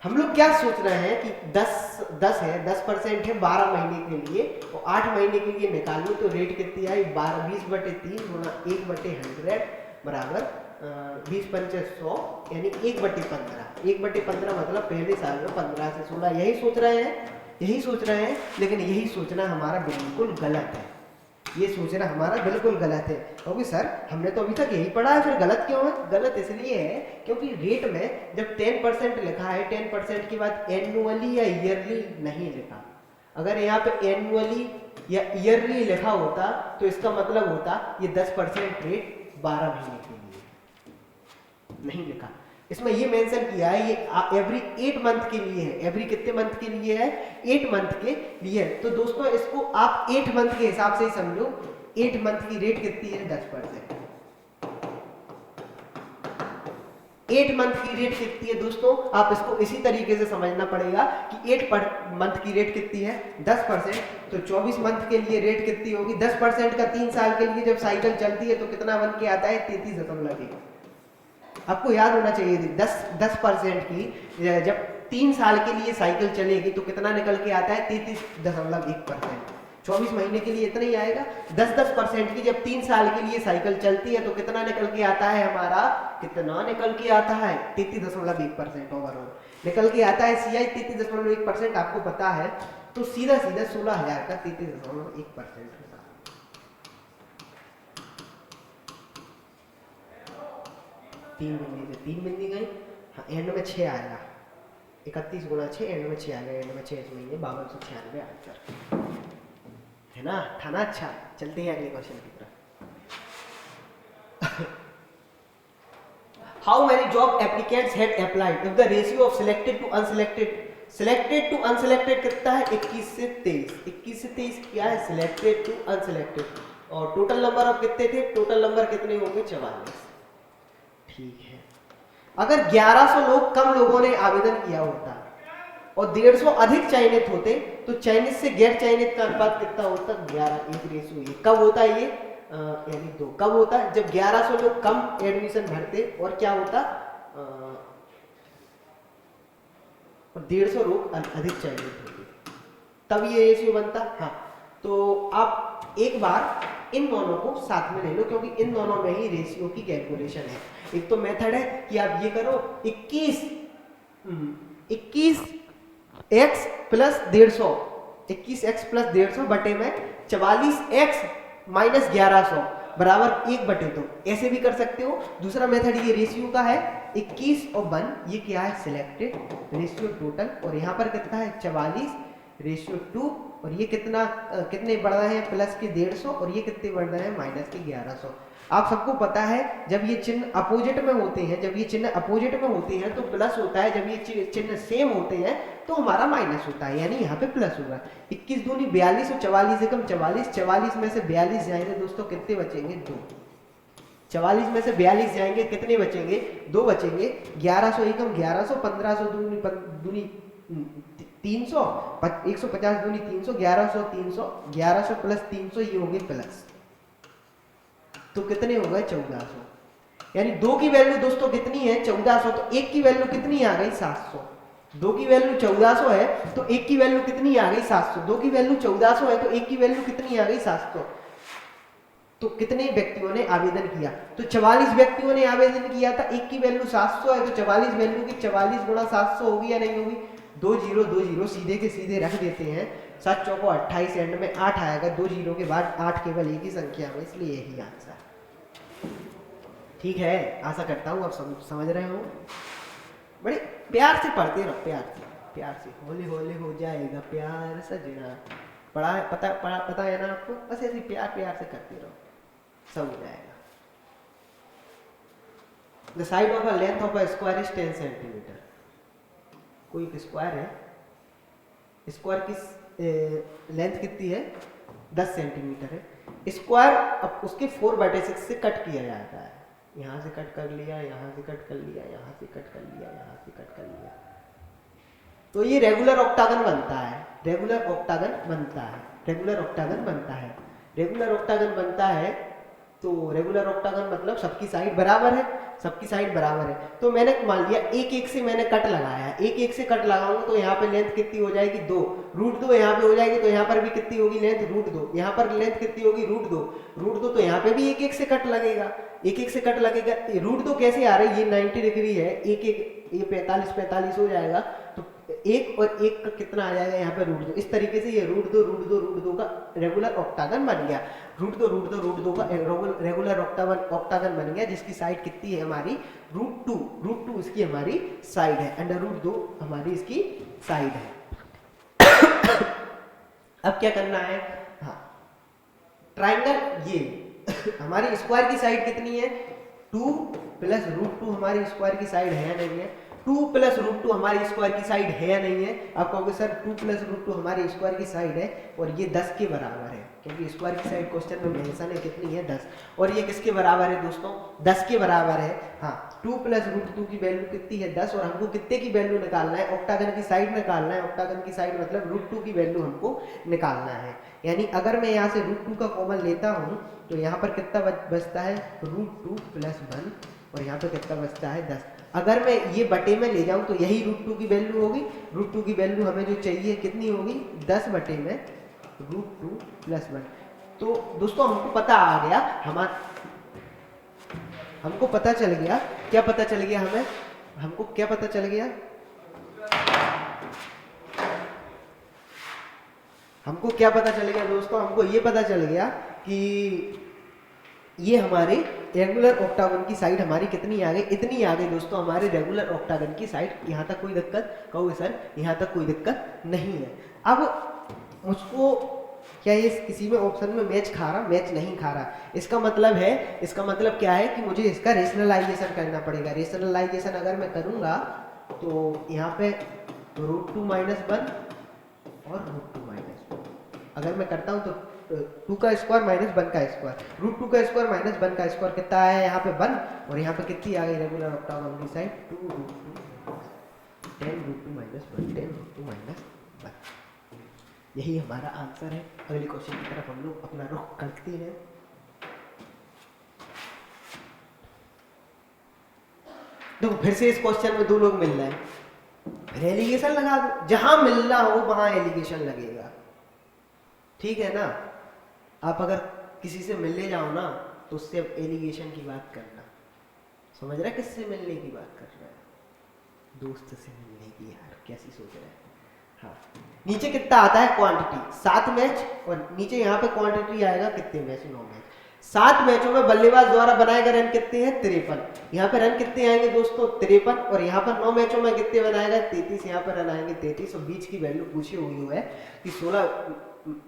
हम लोग क्या सोच रहे हैं कि 10% है 12 महीने के लिए, और 8 महीने के लिए निकालूं तो रेट कितनी आई 20/3 गुना 1/100 बराबर 20×5 100 यानी 1/15। 1/15 मतलब पहले साल में 15 से 16। यही सोच रहे हैं, लेकिन यही सोचना हमारा बिल्कुल गलत है। ये सोचना हमारा बिल्कुल गलत है, क्योंकि सर हमने तो अभी तक यही पढ़ा है, फिर गलत क्यों है? गलत इसलिए है क्योंकि रेट में जब 10% लिखा है 10% के बाद एनुअली या ईयरली नहीं लिखा। अगर यहाँ पे एनुअली या ईयरली लिखा होता तो इसका मतलब होता ये 10% रेट 12 महीने के लिए नहीं लिखा। इसमें ये मेंशन किया है ये एवरी 8 मंथ के लिए है। एवरी कितने मंथ के लिए है? 8 मंथ के लिए है। तो दोस्तों इसको आप 8 मंथ के हिसाब से ही समझो। 8 मंथ की रेट कितनी है 10%। 8 मंथ की रेट कितनी है दोस्तों, आप इसको इसी तरीके से समझना पड़ेगा कि 8 मंथ की रेट कितनी है 10%, तो 24 मंथ के लिए रेट कितनी होगी 10% का 3 साल के लिए जब साइकिल चलती है तो कितना बन के आता है 33.1। आपको याद होना चाहिए 10% की जब 3 साल के लिए साइकिल चलेगी तो कितना निकल के आता है 33.1%। 24 महीने के लिए इतना ही आएगा। 10% की जब 3 साल के लिए साइकिल चलती है तो कितना निकल के आता है हमारा, कितना निकल के आता है 33.1% ओवरऑल निकल के आता है। CI 33.1% आपको पता है, तो सीधा 16,000 का 33.1% 3 महीने से 3 महीने गई। हाँ एंड में 6 आएगा, 31 गुणा 6 एंड में 6 आएगा, एंड में 6 इसमें ये 5296 आंसर है ना, था ना। अच्छा चलते हैं अगले क्वेश्चन की तरफ। How many job applicants had applied if the ratio of selected to unselected कितना है 21 से 23, 21 से 23 क्या है सिलेक्टेड टू अनसिलेक्टेड, और टोटल नंबर ऑफ कितने थे, टोटल नंबर कितने होंगे 44। ठीक है, अगर 1100 लोग कम लोगों ने आवेदन किया होता और 150 अधिक चयनित होते तो चयनित से गैर चयनित का अनुपात कितना होता, 11:1। कब होता है ये यानी 2 कब होता है, जब 1100 लोग कम एडमिशन भरते और क्या होता और 150 लोग अधिक चयनित होते, तब ये रेशियो बनता। हाँ तो आप एक बार इन दोनों को साथ में ले लो क्योंकि इन दोनों में ही रेशियो की कैलकुलेशन है। एक तो मेथड है कि आप ये करो 21x प्लस 150, 21x प्लस 150 बटे में 44x माइनस 1100 बराबर 1/2, ऐसे भी कर सकते हो। दूसरा मेथड ये रेशियो का है 21 और 1, ये क्या है सिलेक्टेड रेशियो टोटल, और यहाँ पर कितना है 44:2, और ये कितने बढ़ रहे हैं प्लस के 150 और ये कितने बढ़ रहे हैं माइनस के 1100। आप सबको पता है जब ये चिन्ह अपोजिट में होते हैं, जब ये चिन्ह अपोजिट में होते हैं तो प्लस होता है, जब ये चिन्ह सेम होते हैं तो हमारा माइनस होता है, यानी यहाँ पे प्लस होगा। 21 दूनी 42 और 44 एकम 44, 44 में से 42 जाएंगे दोस्तों कितने बचेंगे 2, 44 में से 42 जाएंगे कितने बचेंगे 2 बचेंगे, 1100 एकम 1100, 1500 दूनी 300, 150 दूनी 300, 1100 300, 1100 प्लस 300 ये होंगे प्लस, तो कितने हो गए 1400। यानी 2 की वैल्यू दोस्तों कितनी है 1400, तो 1 की वैल्यू कितनी आ गई 700। 2 की वैल्यू 1400 है तो 1 की वैल्यू कितनी आ गई 700, 2 की वैल्यू 1400 है तो 1 की वैल्यू कितनी आ गई 700। तो कितने व्यक्तियों ने आवेदन किया, तो 44 व्यक्तियों ने आवेदन किया था, 1 की वैल्यू 700 है तो 44 वैल्यू की 44 गुणा 700 होगी या नहीं होगी, 2 0 2 0 सीधे के सीधे रख देते हैं, 7 चौको 28 एंड में 8 आएगा, 2 0 के बाद 8 केवल एक ही संख्या में, इसलिए यही आंसर। ठीक है, आशा करता हूँ आप समझ रहे हो। बड़े प्यार से पढ़ते रहो, प्यार से होले होले हो जाएगा प्यार सजना, पता है ना आपको, बस ऐसे प्यार से करते रहो सब हो जाएगा। The side of a length of a square is 10 centimetre. कोई एक स्क्वायर है, स्क्वायर की लेंथ कितनी है 10 सेंटीमीटर है। स्क्वायर अब उसके 4/6 से कट किया जाता है, यहाँ से कट कर लिया, यहाँ से कट कर लिया, यहाँ से कट कर लिया, यहाँ से कट कर लिया, तो ये रेगुलर ऑक्टागन बनता है, रेगुलर ऑक्टागन बनता है, रेगुलर ऑक्टागन बनता है, रेगुलर ऑक्टागन बनता है। तो रेगुलर ऑक्टागन मतलब सबकी साइड बराबर है, सबकी साइड बराबर है। तो मैंने मान लिया एक एक से मैंने कट लगाया है, एक एक से कट लगाऊंगा तो यहाँ पे लेंथ कितनी हो जाएगी 2, √2 यहाँ पे हो जाएगी, तो यहाँ पर भी कितनी होगी लेंथ √2, यहाँ पर लेंथ कितनी होगी √2, तो यहाँ पे भी एक एक से कट लगेगा, एक एक से कट लगेगा। √2 कैसे आ रहा है, ये 90 डिग्री है, एक एक ये 45 हो जाएगा, तो एक और एक का कितना आ जाएगा यहाँ पे √2। इस तरीके से ये √2 का रेगुलर ऑक्टागन बन गया, √2 का रेगुलर ऑक्टागन बन गया, जिसकी साइड कितनी है हमारी √2 इसकी हमारी साइड है, √2 हमारी इसकी साइड है। अब क्या करना है, हाँ ट्राइंगल ये हमारी स्क्वायर की साइड कितनी है 2 प्लस √2 हमारी स्क्वायर की साइड है या नहीं है, 2 प्लस √2 हमारी स्क्वायर की साइड है या नहीं है। आप कहोगे सर 2 प्लस √2 हमारी स्क्वायर की साइड है और ये 10 के बराबर है, क्योंकि स्क्वायर की साइड क्वेश्चन में मेंशन है कितनी है 10, और ये किसके बराबर है दोस्तों 10 के बराबर है। हाँ 2 प्लस √2 की वैल्यू कितनी है 10, और हमको कितने की वैल्यू निकालना है, ऑक्टागन की साइड निकालना है, ऑक्टागन की साइड मतलब √2 की वैल्यू हमको निकालना है। यानी अगर मैं यहाँ से √2 का कॉमन लेता हूँ तो यहाँ पर कितना बचता है √2 प्लस 1, और यहाँ पे कितना बचता है 10। अगर मैं ये बटे में ले जाऊं तो यही √2 की वैल्यू होगी, √2 की वैल्यू हमें जो चाहिए कितनी होगी 10 बटे में √2 प्लस 1। तो दोस्तों हमको पता आ गया, हमको पता चल गया, क्या पता चल गया हमें, हमको क्या पता चल गया, हमको क्या पता चल गया दोस्तों, हमको ये पता चल गया कि ये हमारे रेगुलर ऑक्टागन की साइड हमारी कितनी आ गई, इतनी आ गई दोस्तों हमारे रेगुलर ऑक्टागन की साइड। यहाँ तक कोई दिक्कत, कहोगे सर यहाँ तक कोई दिक्कत नहीं है। अब मुझको क्या ये किसी में ऑप्शन में मैच खा रहा, मैच नहीं खा रहा, इसका मतलब है, इसका मतलब क्या है कि मुझे इसका रेशनलाइजेशन करना पड़ेगा। रेशनलाइजेशन अगर मैं करूँगा तो यहाँ पे √2 - 1 और √2 - 1 अगर मैं करता हूँ तो 2 का स्क्वायर माइनस 1 का स्क्वायर, √2 का स्क्वायर माइनस 1 का स्क्वायर कितना आया यहाँ पे 1, और यहाँ पे कितनी आ गई रेगुलर ऑक्टागन की साइड 2 √2 10 √2 - 1 10 √2 - 1। यही हमारा आंसर है। अगले क्वेश्चन की तरफ हम लोग अपना रुख करते हैं। देखो फिर से इस क्वेश्चन में दो लोग मिल रहे हैं, फिर एलिगेशन लगा दो, जहां मिलना हो वहां एलिगेशन लगेगा, ठीक है ना। आप अगर किसी से मिलने जाओ ना तो उससे एलिगेशन की बात करना, समझ रहा है किससे मिलने की बात कर रहा है, दोस्त से मिलने की। यार कैसी सोच रहा है। हाँ, नीचे कितना आता है क्वांटिटी 7 मैच, और नीचे यहाँ पे क्वांटिटी आएगा कितने मैच 9 मैच। 7 मैचों में बल्लेबाज द्वारा बनाए गए रन कितने हैं 53। यहाँ पे रन कितने आएंगे दोस्तों 53, और यहाँ पर 9 मैचों में कितने बनाएगा 33। यहाँ पर रन आएंगे 33, और बीच की वैल्यू पूछी हुई है कि 16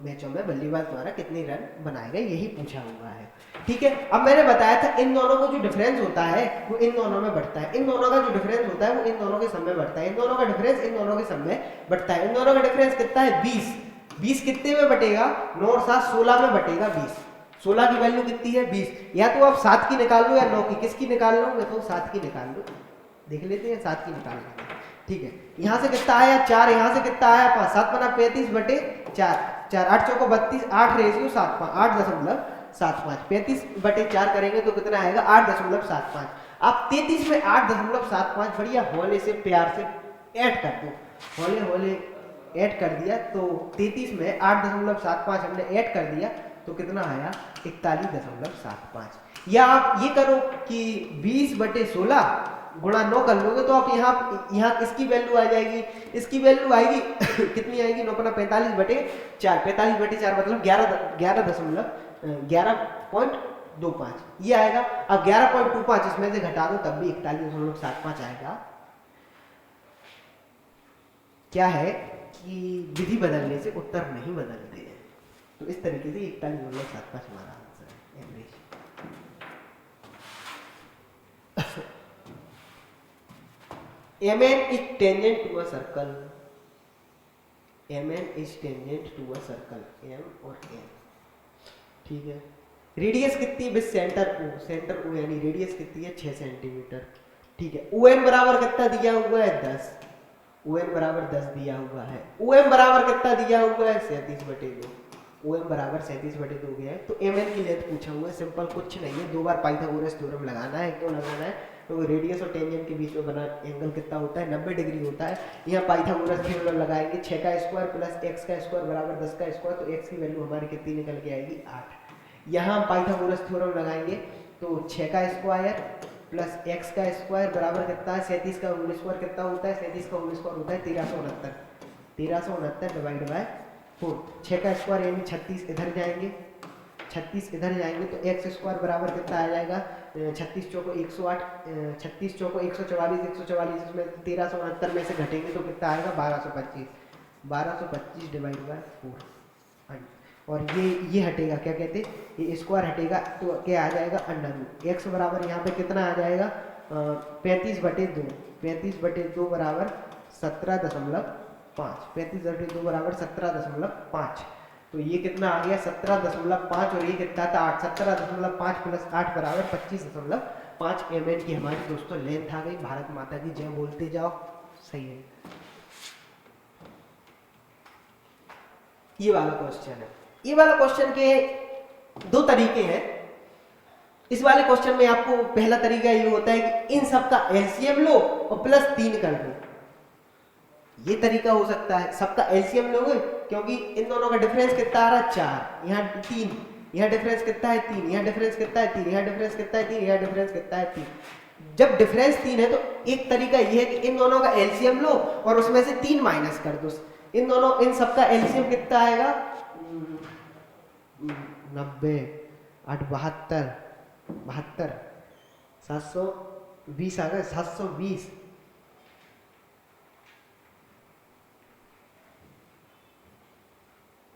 मैचों में बल्लेबाज द्वारा कितने रन बनाए गए, यही पूछा हुआ है, ठीक है। अब मैंने बताया था इन दोनों को जो डिफरेंस होता है वो इन दोनों में बढ़ता है, इन दोनों का जो डिफरेंस होता है वो इन दोनों के सम में बढ़ता है, इन दोनों का डिफरेंस इन दोनों के सम में बढ़ता है। इन दोनों का डिफरेंस कितना है 20, 20 कितने में बटेगा 9 और 7 16 में बटेगा 20, 16 की वैल्यू कितनी है 20। या तो आप 7 की निकाल लो या 9 की, किसकी निकाल लो, मैं तो 7 की निकाल लो, देख लेते हैं 7 की निकाल लेते हैं, ठीक है। यहाँ से कितना आया 4, यहाँ से कितना आया 5, 7 बना 35 बटे 4, 4 8 चौको 32, 8 रेशियो 7 8.75, 35 बटे 4 करेंगे तो कितना आएगा 8.75। आप 33 में 8.75 बढ़िया होले से प्यार से ऐड कर दो, होले होले ऐड कर दिया तो 33 में 8.75 हमने ऐड कर दिया तो कितना आया 41.75। या आप ये करो कि 20 बटे 16 गुणा 9 कर लोगे तो आप यहाँ इसकी वैल्यू आ जाएगी, इसकी वैल्यू आएगी कितनी आएगी 9 × 45 बटे 4, 45 बटे 4 मतलब 11.25 ये आएगा। अब 11.25 इसमें से घटा दो तब भी 41.75 आएगा। क्या है कि विधि बदलने से उत्तर नहीं बदलते हैं, तो इस तरीके से 41.75 हमारा आंसर है average. MN is tangent to a circle, MN is tangent to a circle, M और N, ठीक है। रेडियस कितनी है सेंटर O, सेंटर O यानी रेडियस कितनी है 6 सेंटीमीटर, ठीक है। ON बराबर कितना दिया हुआ है 10, ON बराबर 10 दिया हुआ है। OM बराबर कितना दिया हुआ है 37/2, OM बराबर 37/2 गया है। तो MN की लेंथ पूछा हुआ है, सिंपल कुछ नहीं है, 2 बार पाइथागोरस थ्योरम लगाना है, क्यों लगाना है तो रेडियस और टेंजेंट के बीच में बना एंगल कितना होता है 90 डिग्री होता है। यहाँ पाइथागोरस थ्योरम लगाएंगे 6 का स्क्वायर प्लस x का स्क्वायर बराबर 10 का स्क्वायर, तो x की वैल्यू हमारी कितनी निकल के आएगी 8। यहाँ पाइथागोरस थ्योरम लगाएंगे तो 6 का स्क्वायर प्लस x का स्क्वायर बराबर कितना है 37 का होल स्क्वायर कितना होता है 37 का होल स्क्वायर होता है 1369 डिवाइड बाय 4, 6 का स्क्वायर यानी 36 इधर जाएंगे, 36 इधर जाएंगे तो x स्क्वायर बराबर कितना आ जाएगा 36 चौको 108, 36 चौको 144, 144 इसमें 1369 में से घटेंगे तो कितना आएगा 1225 डिवाइड बाय 4, और ये हटेगा क्या कहते हैं ये स्क्वायर हटेगा तो क्या आ जाएगा अंडर। x बराबर यहाँ पे कितना आ जाएगा 35/2 बराबर 17.5, 35/2 बराबर 17.5, तो ये कितना आ गया 17.5 और ये कितना था 8, 17.5 प्लस 8 बराबर 25.5 mm की हमारी दोस्तों लेंथ आ गई। भारत माता की जय बोलते जाओ, सही है। ये वाला क्वेश्चन है, ये वाला क्वेश्चन के 2 तरीके हैं। इस वाले क्वेश्चन में आपको पहला तरीका ये होता है कि इन सब का एलसीएम लो और प्लस 3 कर दो, ये तरीका हो सकता है। सबका एलसीएम लोगे क्योंकि इन दोनों का डिफरेंस कितना आ रहा है 4, यहाँ 3, यहाँ डिफरेंस कितना है 3, यहाँ डिफरेंस कितना है 3, यहाँ डिफरेंस कितना है 3, यहाँ डिफरेंस कितना है 3। जब डिफरेंस 3 है तो एक तरीका ये है कि इन दोनों का एलसीएम लो और उसमें से 3 माइनस कर दो। इन सबका एलसीएम कितना आएगा 90, 8 72, 72, 720 आ गए, 720,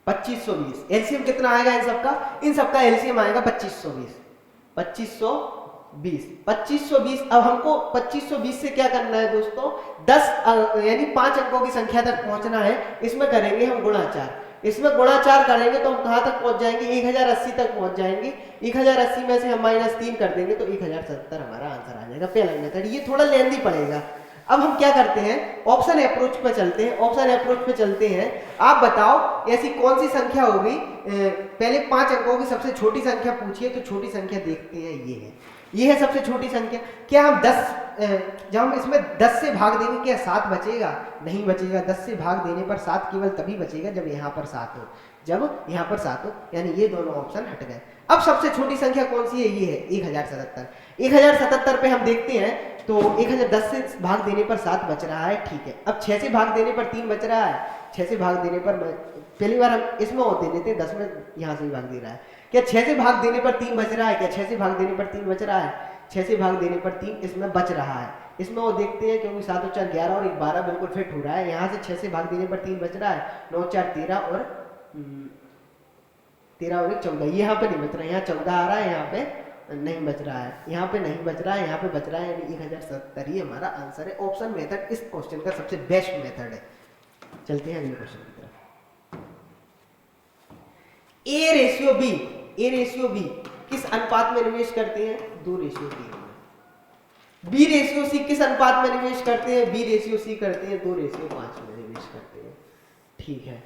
2520। एलसीएम कितना आएगा इन सबका? इन सबका एलसीएम आएगा 2520, 2520, 2520। अब हमको 2520 से क्या करना है दोस्तों? 10 यानी 5 अंकों की संख्या तक पहुंचना है। इसमें करेंगे हम गुणा 4, इसमें गुणा 4 करेंगे तो हम कहां तक पहुंच जाएंगे? 1080 तक पहुंच जाएंगे। 1080 में से हम -3 कर देंगे तो 1070 हमारा आंसर आ जाएगा। पहला मेथड ये थोड़ा लेंथी पड़ेगा। अब हम क्या करते हैं? ऑप्शन अप्रोच पे चलते हैं। ऑप्शन अप्रोच पे चलते हैं। आप बताओ ऐसी कौन सी संख्या होगी, पहले 5 अंकों की सबसे छोटी संख्या पूछिए, तो छोटी संख्या देखते हैं, ये है सबसे छोटी संख्या। क्या हम 10 जब हम इसमें 10 से भाग देंगे क्या 7 बचेगा? नहीं बचेगा। 10 से भाग देने पर 7 केवल तभी बचेगा जब यहाँ पर 7 हो, जब यहाँ पर 7 हो, यानी ये दोनों ऑप्शन हट गए। अब सबसे छोटी संख्या कौन सी है? ये है 1077। 1077 पे हम देखते हैं तो 1010 से भाग देने पर 7 बच रहा है, ठीक है। अब 6 से भाग देने पर 3 बच रहा है। 6 से भाग देने पर पहली बार हम इसमें होते देते हैं, 10 में यहाँ से भाग दे रहा है। क्या 6 से भाग देने पर 3 बच रहा है? क्या 6 से भाग देने पर 3 बच रहा है? 6 से भाग देने पर 3 इसमें बच रहा है। इसमें वो देखते हैं क्योंकि 7 और 4 11 और 1 12 बिल्कुल फिट हो रहा है। यहाँ से 6 से भाग देने पर 3 बच रहा है। 9 और 4 13 और 13 और 1 14। यहाँ पे नहीं बच रहा है, यहाँ 14 आ रहा है, यहाँ पे नहीं बच रहा है, यहाँ पे नहीं बच रहा है, यहाँ पे बच रहा है, यानी 1070 ही हमारा आंसर है। ऑप्शन मेथड इस क्वेश्चन का सबसे बेस्ट मेथड है। चलते हैं अगले क्वेश्चन की तरफ। A ratio B, A ratio B किस अनुपात में निवेश करते हैं? 2:3 में। बी रेशियो सी किस अनुपात में निवेश करते हैं? बी रेशियो सी करते हैं 2:5 में निवेश करते हैं, ठीक है।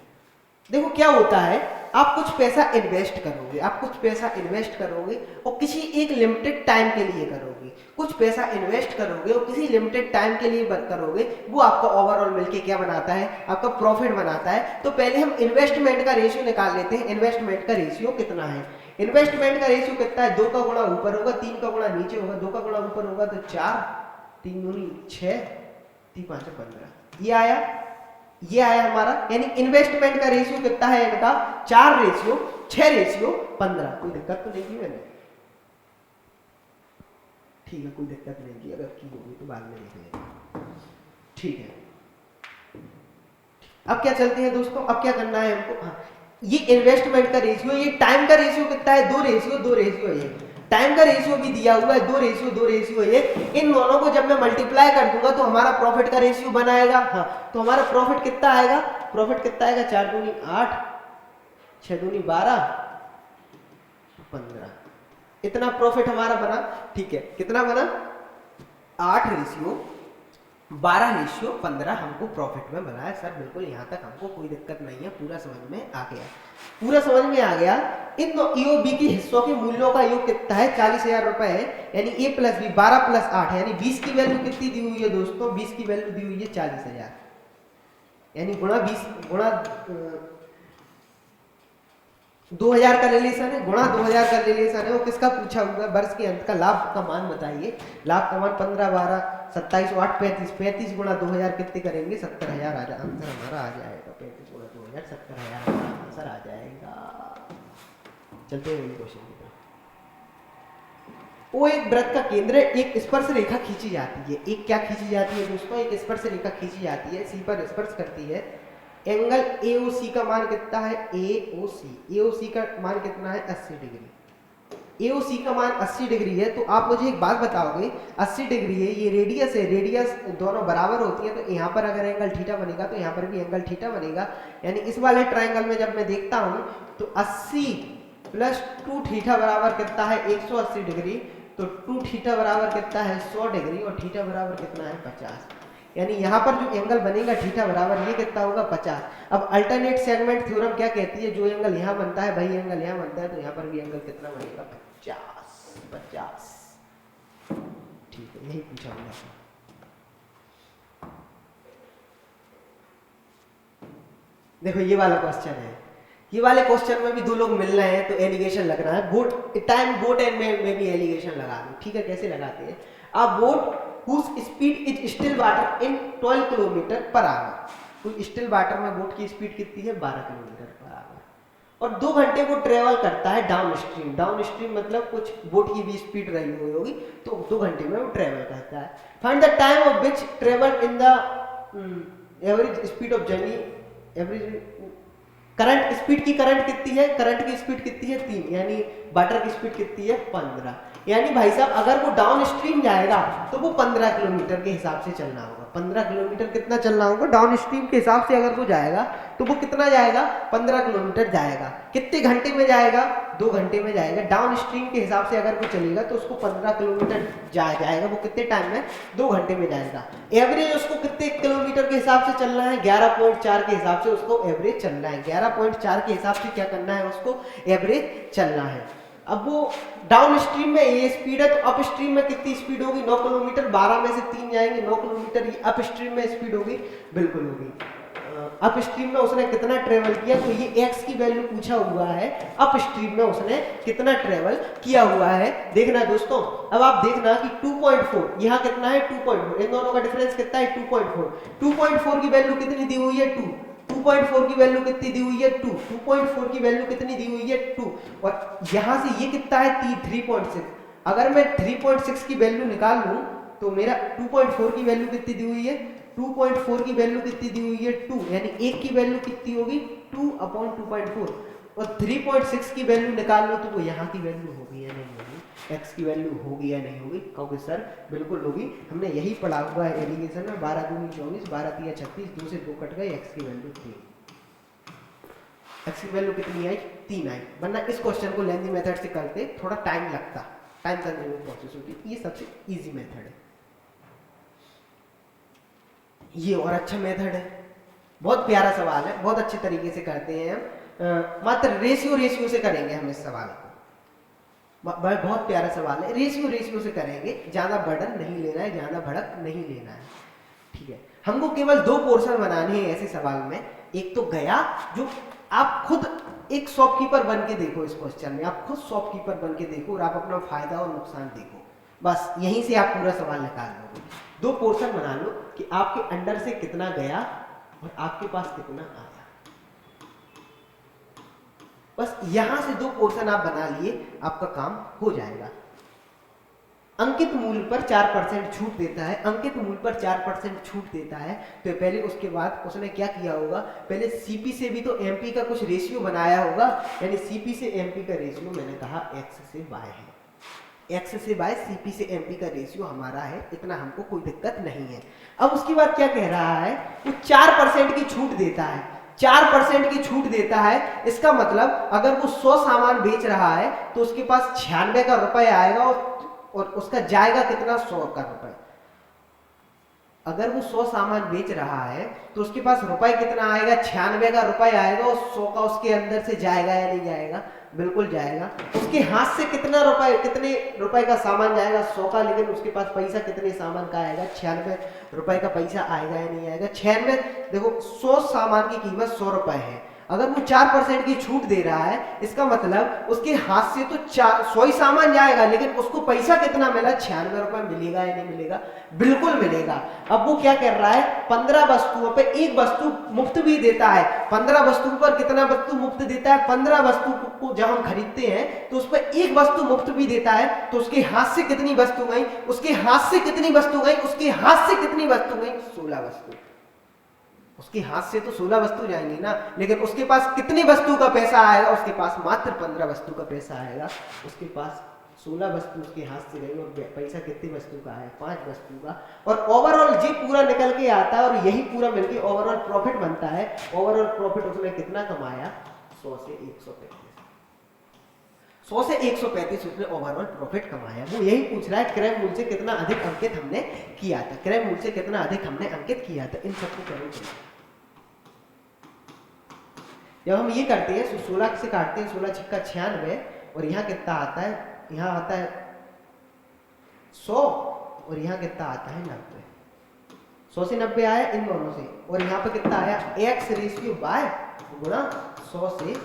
देखो क्या होता है, आप कुछ पैसा इन्वेस्ट करोगे, आप कुछ पैसा इन्वेस्ट करोगे और किसी एक लिमिटेड टाइम के लिए करोगे। कुछ पैसा इन्वेस्ट करोगे और किसी लिमिटेड टाइम के लिए करोगे, वो आपका ओवरऑल मिलके क्या बनाता है? आपका प्रॉफिट बनाता है। तो पहले हम इन्वेस्टमेंट का रेशियो निकाल लेते हैं। इन्वेस्टमेंट का रेशियो कितना है? इन्वेस्टमेंट का रेशियो कितना है? 2 का गुणा ऊपर होगा, 3 का गुणा नीचे होगा। 2 का गुणा ऊपर होगा तो 4, 3 दूनी 6, 3 5 15, ये आया, ये आया हमारा। यानी इन्वेस्टमेंट का रेशियो कितना है इनका? 4:6:15। कोई दिक्कत तो नहीं की मैंने? ठीक है, कोई दिक्कत नहीं की। अगर की होगी तो बाद में देख लेंगे, ठीक है। अब क्या चलते हैं दोस्तों, अब क्या करना है हमको? हाँ, ये इन्वेस्टमेंट का रेशियो, ये टाइम का रेशियो कितना है? 2:1। टाइम का रेशियो भी दिया हुआ है 2:1। इन दोनों को जब मैं मल्टीप्लाई कर दूंगा तो हमारा प्रॉफिट का रेशियो बनाएगा। हाँ, तो हमारा प्रॉफिट कितना आएगा? प्रॉफिट कितना आएगा? 4 दूनी 8, 6 दूनी 12, 15। इतना प्रॉफिट हमारा बना, ठीक है। कितना बना? 8:12:15 हमको प्रॉफिट में बनाया। सर बिल्कुल यहाँ तक हमको कोई दिक्कत नहीं है, पूरा समझ में आ गया, पूरा समझ में आ गया। इन दो ई और बी के हिस्सों के मूल्यों का योग कितना है? 40,000 रुपए है। यानी ए प्लस बी 12 + 8 यानी 20 की वैल्यू कितनी दी हुई है दोस्तों? 20 की वैल्यू दी हुई है 40,000, यानी गुणा 20 गुणा 2000 का रिलेशन है, गुणा 2000 का रिलेशन है। वो किसका पूछा हुआ है? वर्ष के अंत का लाभ का मान बताइए। लाभ का मान 15 12 27 8 35 35 गुणा 2000 कितने करेंगे? 70,000 आ जाए, आंसर हमारा आ जाएगा। 35 गुणा 2000 70,000 हमारा आंसर आ जाएगा। चलते हैं क्वेश्चन की तरफ। वो एक वृत्त का केंद्र है, एक स्पर्श रेखा खींची जाती है। एक क्या खींची जाती है दोस्तों? एक स्पर्श रेखा खींची जाती है, सी पर स्पर्श करती है। एंगल AOC का मान कितना है? AOC का मान कितना है? 80 डिग्री। AOC का मान 80 डिग्री है। तो आप मुझे एक बात बताओगे, 80 डिग्री है, ये रेडियस है, रेडियस दोनों बराबर होती है, तो यहाँ पर अगर एंगल थीटा बनेगा तो यहाँ पर भी एंगल थीटा बनेगा। यानी इस वाले ट्राइंगल में जब मैं देखता हूँ तो 80 + 2 थीटा बराबर कितना है? 180 डिग्री। तो 2 थीटा बराबर कितना है? 100 डिग्री। और थीटा बराबर कितना है? 50। यानी यहाँ पर जो एंगल बनेगा थीटा बराबर ये कितना होगा? 50। अब अल्टरनेट सेगमेंट थ्योरम क्या कहती है? जो एंगल यहाँ बनता है वही एंगल यहाँ बनता है, तो यहाँ पर भी एंगल कितना बनेगा? 50। ठीक है, यही पूछा हुआ है। देखो ये वाला क्वेश्चन है, ये वाले क्वेश्चन में भी 2 लोग मिल रहे हैं तो एलिगेशन लग रहा है। बोट एंड में भी एलिगेशन लगा दो, ठीक है। कैसे लगाते हैं? आप boat whose speed is still water in 12 kilometre per hour. तो स्टिल वाटर में बोट की स्पीड कितनी है? 12 किलोमीटर पर आवर। और 2 घंटे वो ट्रेवल करता है डाउन स्ट्रीम। डाउन स्ट्रीम मतलब कुछ बोट की भी स्पीड रही हुई होगी, तो 2 घंटे में वो ट्रेवल करता है। Find the time of which travel in the average speed of journey. Average current speed की, करंट कितनी है, करंट की स्पीड कितनी है 3, यानी वाटर की स्पीड कितनी है 15। यानी भाई साहब अगर वो डाउन स्ट्रीम जाएगा तो वो 15 किलोमीटर के हिसाब से चलना होगा। 15 किलोमीटर कितना चलना होगा डाउन स्ट्रीम के हिसाब से, अगर वो जाएगा तो वो कितना जाएगा 15 किलोमीटर जाएगा। कितने घंटे में जाएगा, 2 घंटे में जाएगा। डाउन स्ट्रीम के हिसाब से अगर वो चलेगा तो उसको 15 किलोमीटर जाएगा, वो कितने टाइम में 2 घंटे में जाएगा। एवरेज उसको कितने किलोमीटर के हिसाब से चलना है, 11.4 के हिसाब से उसको एवरेज चलना है। 11.4 के हिसाब से क्या करना है, उसको एवरेज चलना है। अब वो डाउन स्ट्रीम में ये स्पीड है, तो अप स्ट्रीम में कितनी स्पीड होगी 9 किलोमीटर, 12 में से 3 जाएंगे, 9 किलोमीटर ये अप स्ट्रीम में स्पीड होगी, बिल्कुल होगी। अप स्ट्रीम में उसने कितना ट्रेवल किया, तो ये x की वैल्यू पूछा हुआ है, अप स्ट्रीम में उसने कितना ट्रेवल किया हुआ है देखना दोस्तों। अब आप देखना कि 2.4 यहाँ कितना है 2.4, इन दोनों का डिफरेंस कितना है 2.4। 2.4 की वैल्यू कितनी दी हुई है 2, 2.4 की वैल्यू कितनी दी हुई है 2, 2.4 की वैल्यू कितनी दी हुई है 2, और यहां से ये कितना है 3.6। अगर मैं 3.6 की वैल्यू निकाल लूं तो मेरा 2.4 की वैल्यू कितनी दी हुई है, 2.4 की वैल्यू कितनी दी हुई है 2, यानी 1 की वैल्यू कितनी होगी 2/2.4, और 3.6 की वैल्यू निकाल लो तो वो यहाँ की वैल्यू होगी या नहीं होगी, x की वैल्यू होगी या नहीं होगी, कहोगे सर बिल्कुल होगी, हमने यही पढ़ा हुआ है एलिगेशन में। 12 दूनी 24, 12 तिया 36, 2 से 2 कट गए, x की वैल्यू 3, x की वैल्यू कितनी आई 3 आई। वरना इस क्वेश्चन को लेंथी मेथड से करते थोड़ा टाइम लगता, टाइम कंज्यूमिंग प्रोसेस होती, ये सबसे इजी मेथड है ये, और अच्छा मेथड है, बहुत प्यारा सवाल है, बहुत अच्छे तरीके से करते हैं हम। मात्र रेशियो से करेंगे हम इस सवाल को, बहुत प्यारा सवाल है, रेशियो से करेंगे, ज्यादा बर्डन नहीं लेना है, ज्यादा भड़क नहीं लेना है, ठीक है। हमको केवल 2 पोर्शन बनाने हैं ऐसे सवाल में। एक तो गया, जो आप खुद एक शॉपकीपर बन के देखो, इस क्वेश्चन में आप खुद शॉपकीपर बन के देखो और आप अपना फायदा और नुकसान देखो, बस यहीं से आप पूरा सवाल निकाल लोगे। 2 पोर्शन बना लो कि आपके अंडर से कितना गया और आपके पास कितना आया, बस यहां से 2 पोर्शन आप बना लिए, आपका काम हो जाएगा। अंकित मूल्य पर 4% छूट देता है, अंकित मूल्य पर 4% छूट देता है, तो पहले उसके बाद उसने क्या किया होगा, पहले सीपी से भी तो एमपी का कुछ रेशियो बनाया होगा, यानी सीपी से एमपी का रेशियो मैंने कहा एक्स से वाई है, एक्स से वाई सीपी से एमपी का रेशियो हमारा है, इतना हमको कोई दिक्कत नहीं है। अब उसके बाद क्या कह रहा है, वो 4% की छूट देता है, 4% की छूट देता है, इसका मतलब अगर वो 100 सामान बेच रहा है तो उसके पास 96 का रुपए आएगा और उसका जाएगा कितना 100 का रुपए। अगर वो 100 सामान बेच रहा है तो उसके पास रुपए कितना आएगा 96 का रुपए आएगा, और 100 का उसके अंदर से जाएगा या नहीं जाएगा, बिल्कुल जाएगा। उसके हाथ से कितना रुपए, कितने रुपए का सामान जाएगा 100 का, लेकिन उसके पास पैसा कितने सामान का आएगा 96 रुपए का पैसा आएगा या नहीं आएगा 96। देखो 100 सामान की कीमत 100 रुपए है, अगर वो 4% की छूट दे रहा है, इसका मतलब उसके हाथ से तो 100 ही सामान जाएगा, लेकिन उसको पैसा कितना मिला 96 रुपए मिलेगा या नहीं मिलेगा, बिल्कुल मिलेगा। अब वो क्या कर रहा है, 15 वस्तुओं पे 1 वस्तु मुफ्त भी देता है। 15 वस्तु पर कितना वस्तु मुफ्त देता है, 15 वस्तु को जब हम खरीदते हैं तो उस पर 1 वस्तु मुफ्त भी देता है, तो उसके हाथ से कितनी वस्तु गई, उसके हाथ से कितनी वस्तु गई, उसके हाथ से कितनी वस्तु गई 16 वस्तु। उसके हाथ से तो 16 वस्तु जाएंगी ना, लेकिन उसके पास कितनी वस्तु का पैसा आएगा, उसके पास मात्र 15 वस्तु का पैसा आएगा, उसके पास 16 वस्तु उसके हाथ से गई और पैसा कितनी वस्तु का है 5 वस्तु का। और ओवरऑल ये पूरा निकल के आता है और यही पूरा मिलके ओवरऑल प्रॉफिट बनता है। ओवरऑल प्रॉफिट उसने कितना कमाया 100 से 135, 100 से 135 उसने ओवरऑल प्रॉफिट कमाया। वो यही पूछ रहा है क्रय मूल्य से कितना अधिक अंकित हमने किया था, क्रय मूल्य से कितना अधिक हमने अंकित किया था, इन सबको करेंगे। जब हम ये करते हैं 16 से काटते हैं, 16 छक्का 96, और यहाँ कितना आता है, यहाँ आता है 100 और यहाँ कितना आता है 90, 100 से 90 आया इन दोनों से, और यहाँ पे कितना आया x रेशियो बाय गुणा 100 से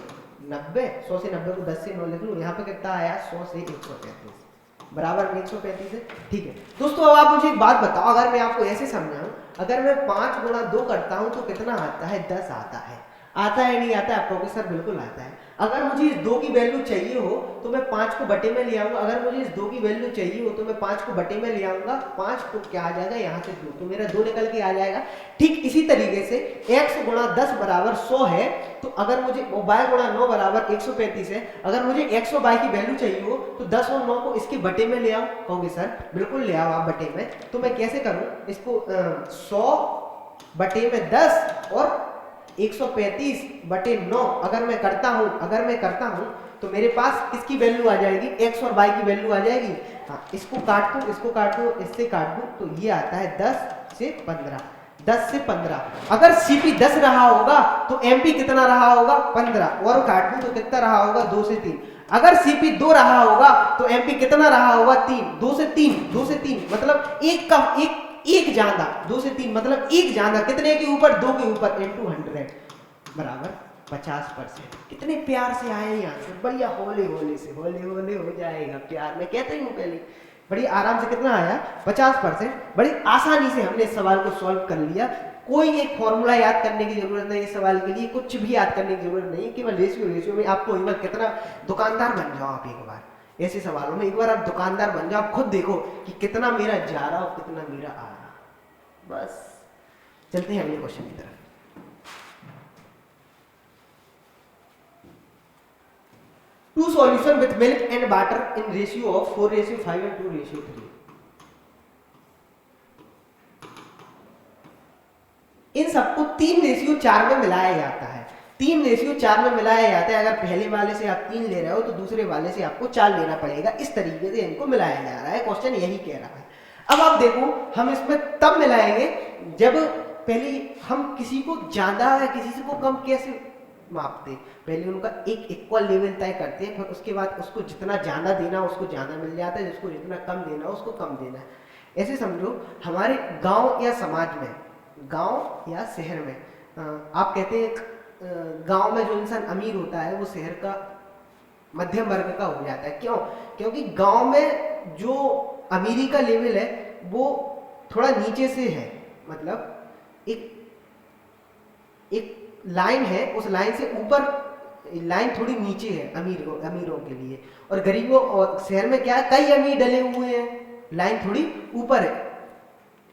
90, 100 से 90 को 10 से 9 लिख लो, यहाँ पे कितना आया 100 से 135 बराबर 135 है। ठीक है दोस्तों, अब आप मुझे एक बात बताओ, अगर मैं आपको ऐसे समझाऊं, अगर मैं 5 गुणा 2 करता हूं तो कितना आता है 10 आता है। आता है नहीं आता है? आप कहोगे सर बिल्कुल आता है। अगर मुझे इस 2 की वैल्यू चाहिए हो तो मैं 5 को बटे में ले आऊंगा। अगर मुझे इस 2 की वैल्यू चाहिए हो तो मैं 5 को बटे में ले आऊंगा। 5 तो क्या आ जाएगा यहाँ से 2, तो मेरा 2 निकल के आ जाएगा। ठीक इसी तरीके से x गुणा 10 बराबर 100 है, तो अगर मुझे y गुणा 9 बराबर 135 है, अगर मुझे x और y की वैल्यू चाहिए हो तो 10 और 9 को इसके बटे में ले आओ। कहोगे सर बिल्कुल ले आओ आप बटे में। तो मैं कैसे करूं इसको? 100 बटे में 10 और 135 बटे 9 अगर मैं करता हूं तो मेरे पास इसकी वैल्यू आ जाएगी, x और y की वैल्यू आ जाएगी। हाँ, इसको काट दूं, इससे काट दूं, तो ये आता है 10 से 15। अगर CP 10 रहा होगा तो MP कितना रहा होगा? 15, और काट दूं तो कितना रहा होगा? 2 से 3। अगर CP 2 रहा होगा तो MP कितना रहा होगा? 3। 2 से 3 मतलब एक ज्यादा, 2 से 3 मतलब एक ज्यादा, कितने के ऊपर? 2 के ऊपर, इंटू 100 बराबर 50%। कितने प्यार से आए यहाँ से, बढ़िया होले हो जाएगा प्यार। मैं कहता ही हूँ पहले, बड़ी आराम से कितना आया? 50%। बड़ी आसानी से हमने इस सवाल को सॉल्व कर लिया। कोई एक फॉर्मूला याद करने की जरूरत नहीं इस सवाल के लिए, कुछ भी याद करने की जरूरत नहीं, केवल रेशियो में आपको एक बार कितना दुकानदार बन जाओ आप, एक बार ऐसे सवालों में एक बार आप दुकानदार बन जाओ, आप खुद देखो कि कितना मेरा जा रहा और कितना मेरा आ रहा। बस चलते हैं अगले क्वेश्चन की तरफ। Two solution with milk and water in ratio of 4:5 and 2:3। इन सबको 3:4 में मिलाया जाता है। 3:4 में मिलाया जाता है। अगर पहले वाले से आप 3 ले रहे हो तो दूसरे वाले से आपको 4 लेना पड़ेगा। इस तरीके से इनको मिलाया जा रहा है, क्वेश्चन यही कह रहा है। अब आप देखो, हम इसमें तब मिलाएंगे जब पहले हम किसी को ज्यादा या किसी से को कम कैसे मापते? पहले उनका एक इक्वल लेवल तय करते हैं, फिर उसके बाद उसको जितना ज्यादा देना उसको ज्यादा मिल जाता है, जिसको जितना कम देना उसको कम देना है। ऐसे समझो हमारे गांव या समाज में, गांव या शहर में, आप कहते हैं गांव में जो इंसान अमीर होता है वो शहर का मध्यम वर्ग का हो जाता है। क्यों? क्योंकि गांव में जो अमीरी का लेवल है वो थोड़ा नीचे से है, मतलब एक लाइन है, उस लाइन से ऊपर लाइन थोड़ी नीचे है अमीरों के लिए, और गरीबों और शहर में क्या है, कई अमीर डले हुए हैं, लाइन थोड़ी ऊपर है।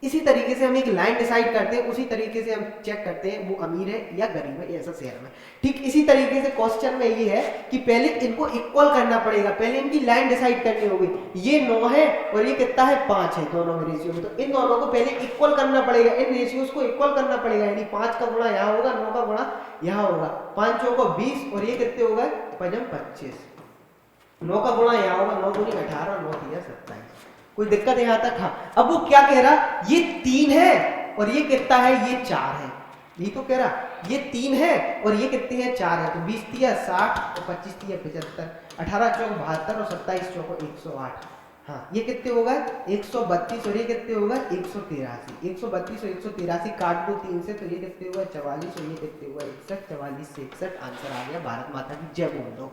इसी तरीके से हम एक लाइन डिसाइड करते हैं, उसी तरीके से हम चेक करते हैं वो अमीर है या गरीब है, ऐसा शहर में। ठीक इसी तरीके से क्वेश्चन में ये है कि पहले इनको इक्वल करना पड़ेगा, पहले इनकी लाइन डिसाइड करनी होगी। ये 9 है और ये कितना है? 5 है दोनों में रेशियो में, तो इन दोनों को पहले इक्वल करना पड़ेगा, इन रेशियोज को इक्वल करना पड़ेगा। यानी 5 का गुणा यहाँ होगा, 9 का गुणा यहाँ होगा, 5 चौको 20 और ये कितने होगा? 25। 9 का गुणा यहाँ होगा, 9 गुणी 18, 9 तिया 27। कोई दिक्कत यहाँ तक? हाँ। अब वो क्या कह रहा? ये 3 है और ये कितना है? ये 4 है। ये तो कह रहा ये 3 है और ये कितने हैं? 4 है। तो 20 तिया 60 और 25 तिया 75, 18 चौक 72 और 27 चौको 108। हाँ, ये कितने होगा? 132 और ये कितने होगा? 183। 132 और 183 काट दो 3 से, तो ये कितने होगा? 44 और ये कितने होगा? 61। 44 से 61 आंसर आ गया। भारत माता की जय बोल दो।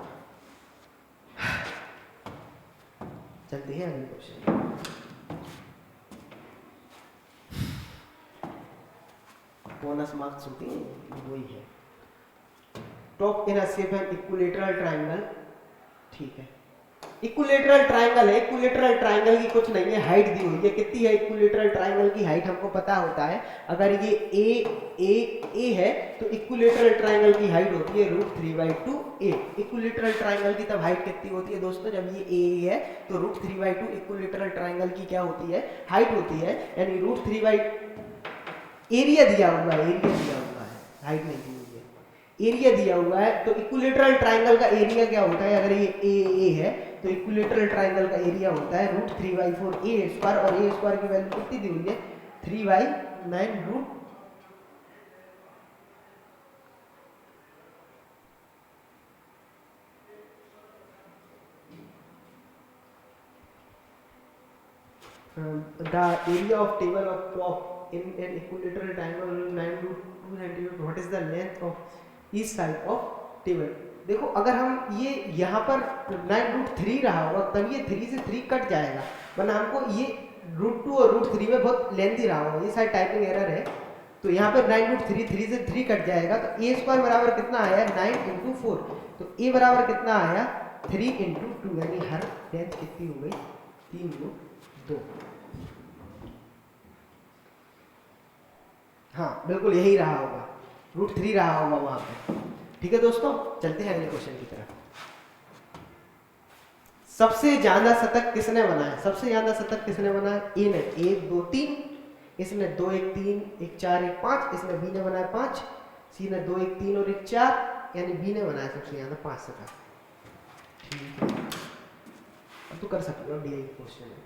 चलते हैं अगले क्वेश्चन। बोनस मार्क्स होते हैं वही है। Top in a shape and equilateral triangle. ठीक है, इक्विलेटरल ट्रायंगल है। इक्विलेटरल ट्रायंगल की कुछ नहीं है, हाइट दी हुई है। कितनी है इक्विलेटरल ट्रायंगल की हाइट? हमको पता होता है। अगर ये ए है तो इक्विलेटरल ट्रायंगल की हाइट होती है √3/2 a। इक्विलेटरल ट्रायंगल की तब हाइट कितनी होती है दोस्तों? जब ये ए है तो √3/2 इक्विलेटरल ट्रायंगल की क्या होती है? हाइट होती है। यानी √3/, एरिया दिया हुआ है, हाइट नहीं दी हुई है, एरिया दिया हुआ है। तो इक्विलेटरल ट्रायंगल का एरिया क्या होता है? अगर ये ए है तो इक्विलेटरल ट्रायंगल का एरिया होता है √3/4 a², और a² की वैल्यू कितनी दी हुई है? 3/9 the area of table of top in an equilateral triangle 9√2 cm. What is the length of each side of table? देखो, अगर हम ये यहाँ पर 9√3 रहा होगा तब ये 3 से 3 कट जाएगा, वरना हमको ये √2 और √3 में बहुत लेंथी रहा होगा। ये शायद टाइपिंग एरर है, तो यहाँ पर 9√3, 3 से 3 कट जाएगा, तो ए स्क्वायर बराबर कितना आया 9 इंटू 4, तो ए बराबर कितना आया 3 इंटू 2, यानी हर लेंथ कितनी हो गई 3√2। हाँ बिल्कुल यही रहा होगा, √3 रहा होगा वहां पे। ठीक है दोस्तों, चलते हैं अगले क्वेश्चन की तरफ। सबसे ज्यादा शतक किसने बनाया? सबसे ज्यादा शतक किसने बनाया? ए ने 1 2 3, इसने 2 1 3 1 4 1 5, इसने बी ने बनाया 5, सी ने 2 1 3 और 1 4, यानी बी ने बनाया सबसे ज्यादा 5 शतक। ठीक है, अब तो कर सकते हो डीआई क्वेश्चन है।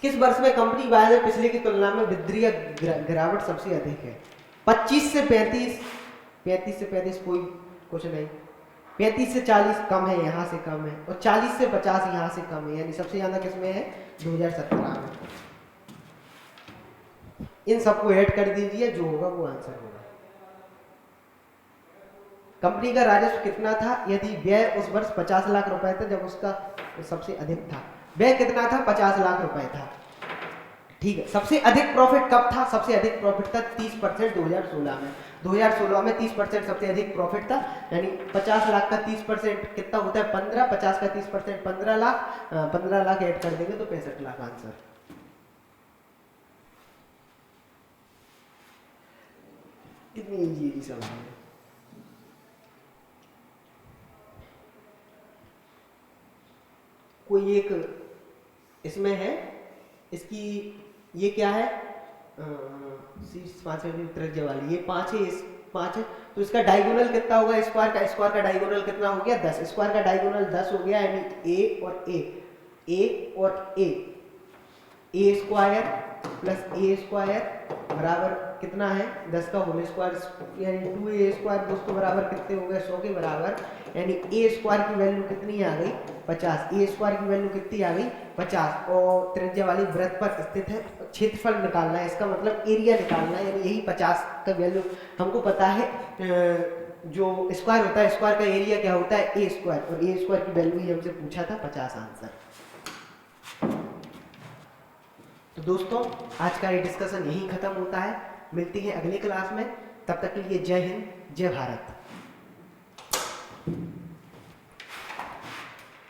किस वर्ष में कंपनी वायद में पिछले की तुलना में वृद्धि या गिरावट सबसे अधिक है? 25 से 35, 35 से 35 कोई क्वेश्चन नहीं, 35 से 40 कम है, यहाँ से कम है, और 40 से 50 यहाँ से कम है, यानी सबसे ज्यादा किसमें है 2017 में। इन सबको ऐड कर दीजिए, जो होगा वो आंसर होगा। कंपनी का राजस्व कितना था? यदि व्यय उस वर्ष 50 लाख रुपए था जब उसका सबसे अधिक था। व्यय कितना था? 50 लाख रुपए था। ठीक है, सबसे अधिक प्रॉफिट कब था? सबसे अधिक प्रॉफिट था 30% 2016 में। 2016 में 30% सबसे अधिक प्रॉफिट था, यानी 50 लाख का 30% कितना होता है 15, 50 का 30% 15 लाख, 15 लाख ऐड कर देंगे तो 65 लाख आंसर। कितनी इजी सवाल है। कोई एक इसमें है, इसकी ये क्या है 5 त्रिज्या वाली, ये 5 है, इस 5 है, तो इसका डायगोनल कितना होगा? स्क्वायर का डायगोनल कितना हो गया 10, स्क्वायर का डायगोनल 10 हो गया, यानी ए और ए स्क्वायर प्लस ए स्क्वायर बराबर कितना है 10 का होल स्क्वायर, यानी 2a स्क्वायर दोस्तों बराबर कितने हो गए 100 के बराबर, यानी ए स्क्वायर की वैल्यू कितनी आ गई 50, ए स्क्वायर की वैल्यू कितनी आ गई 50, और त्रिज्या वाली वृत्त पर स्थित है, क्षेत्रफल निकालना है, इसका मतलब एरिया निकालना है, यानी यही 50 का वैल्यू हमको पता है। जो स्क्वायर होता है, स्क्वायर का एरिया क्या होता है ए स्क्वायर, और ए स्क्वायर की वैल्यू ही हमसे पूछा था 50 आंसर। तो दोस्तों आज का ये डिस्कशन यहीं खत्म होता है, मिलती है अगले क्लास में, तब तक के लिए जय हिंद जय भारत।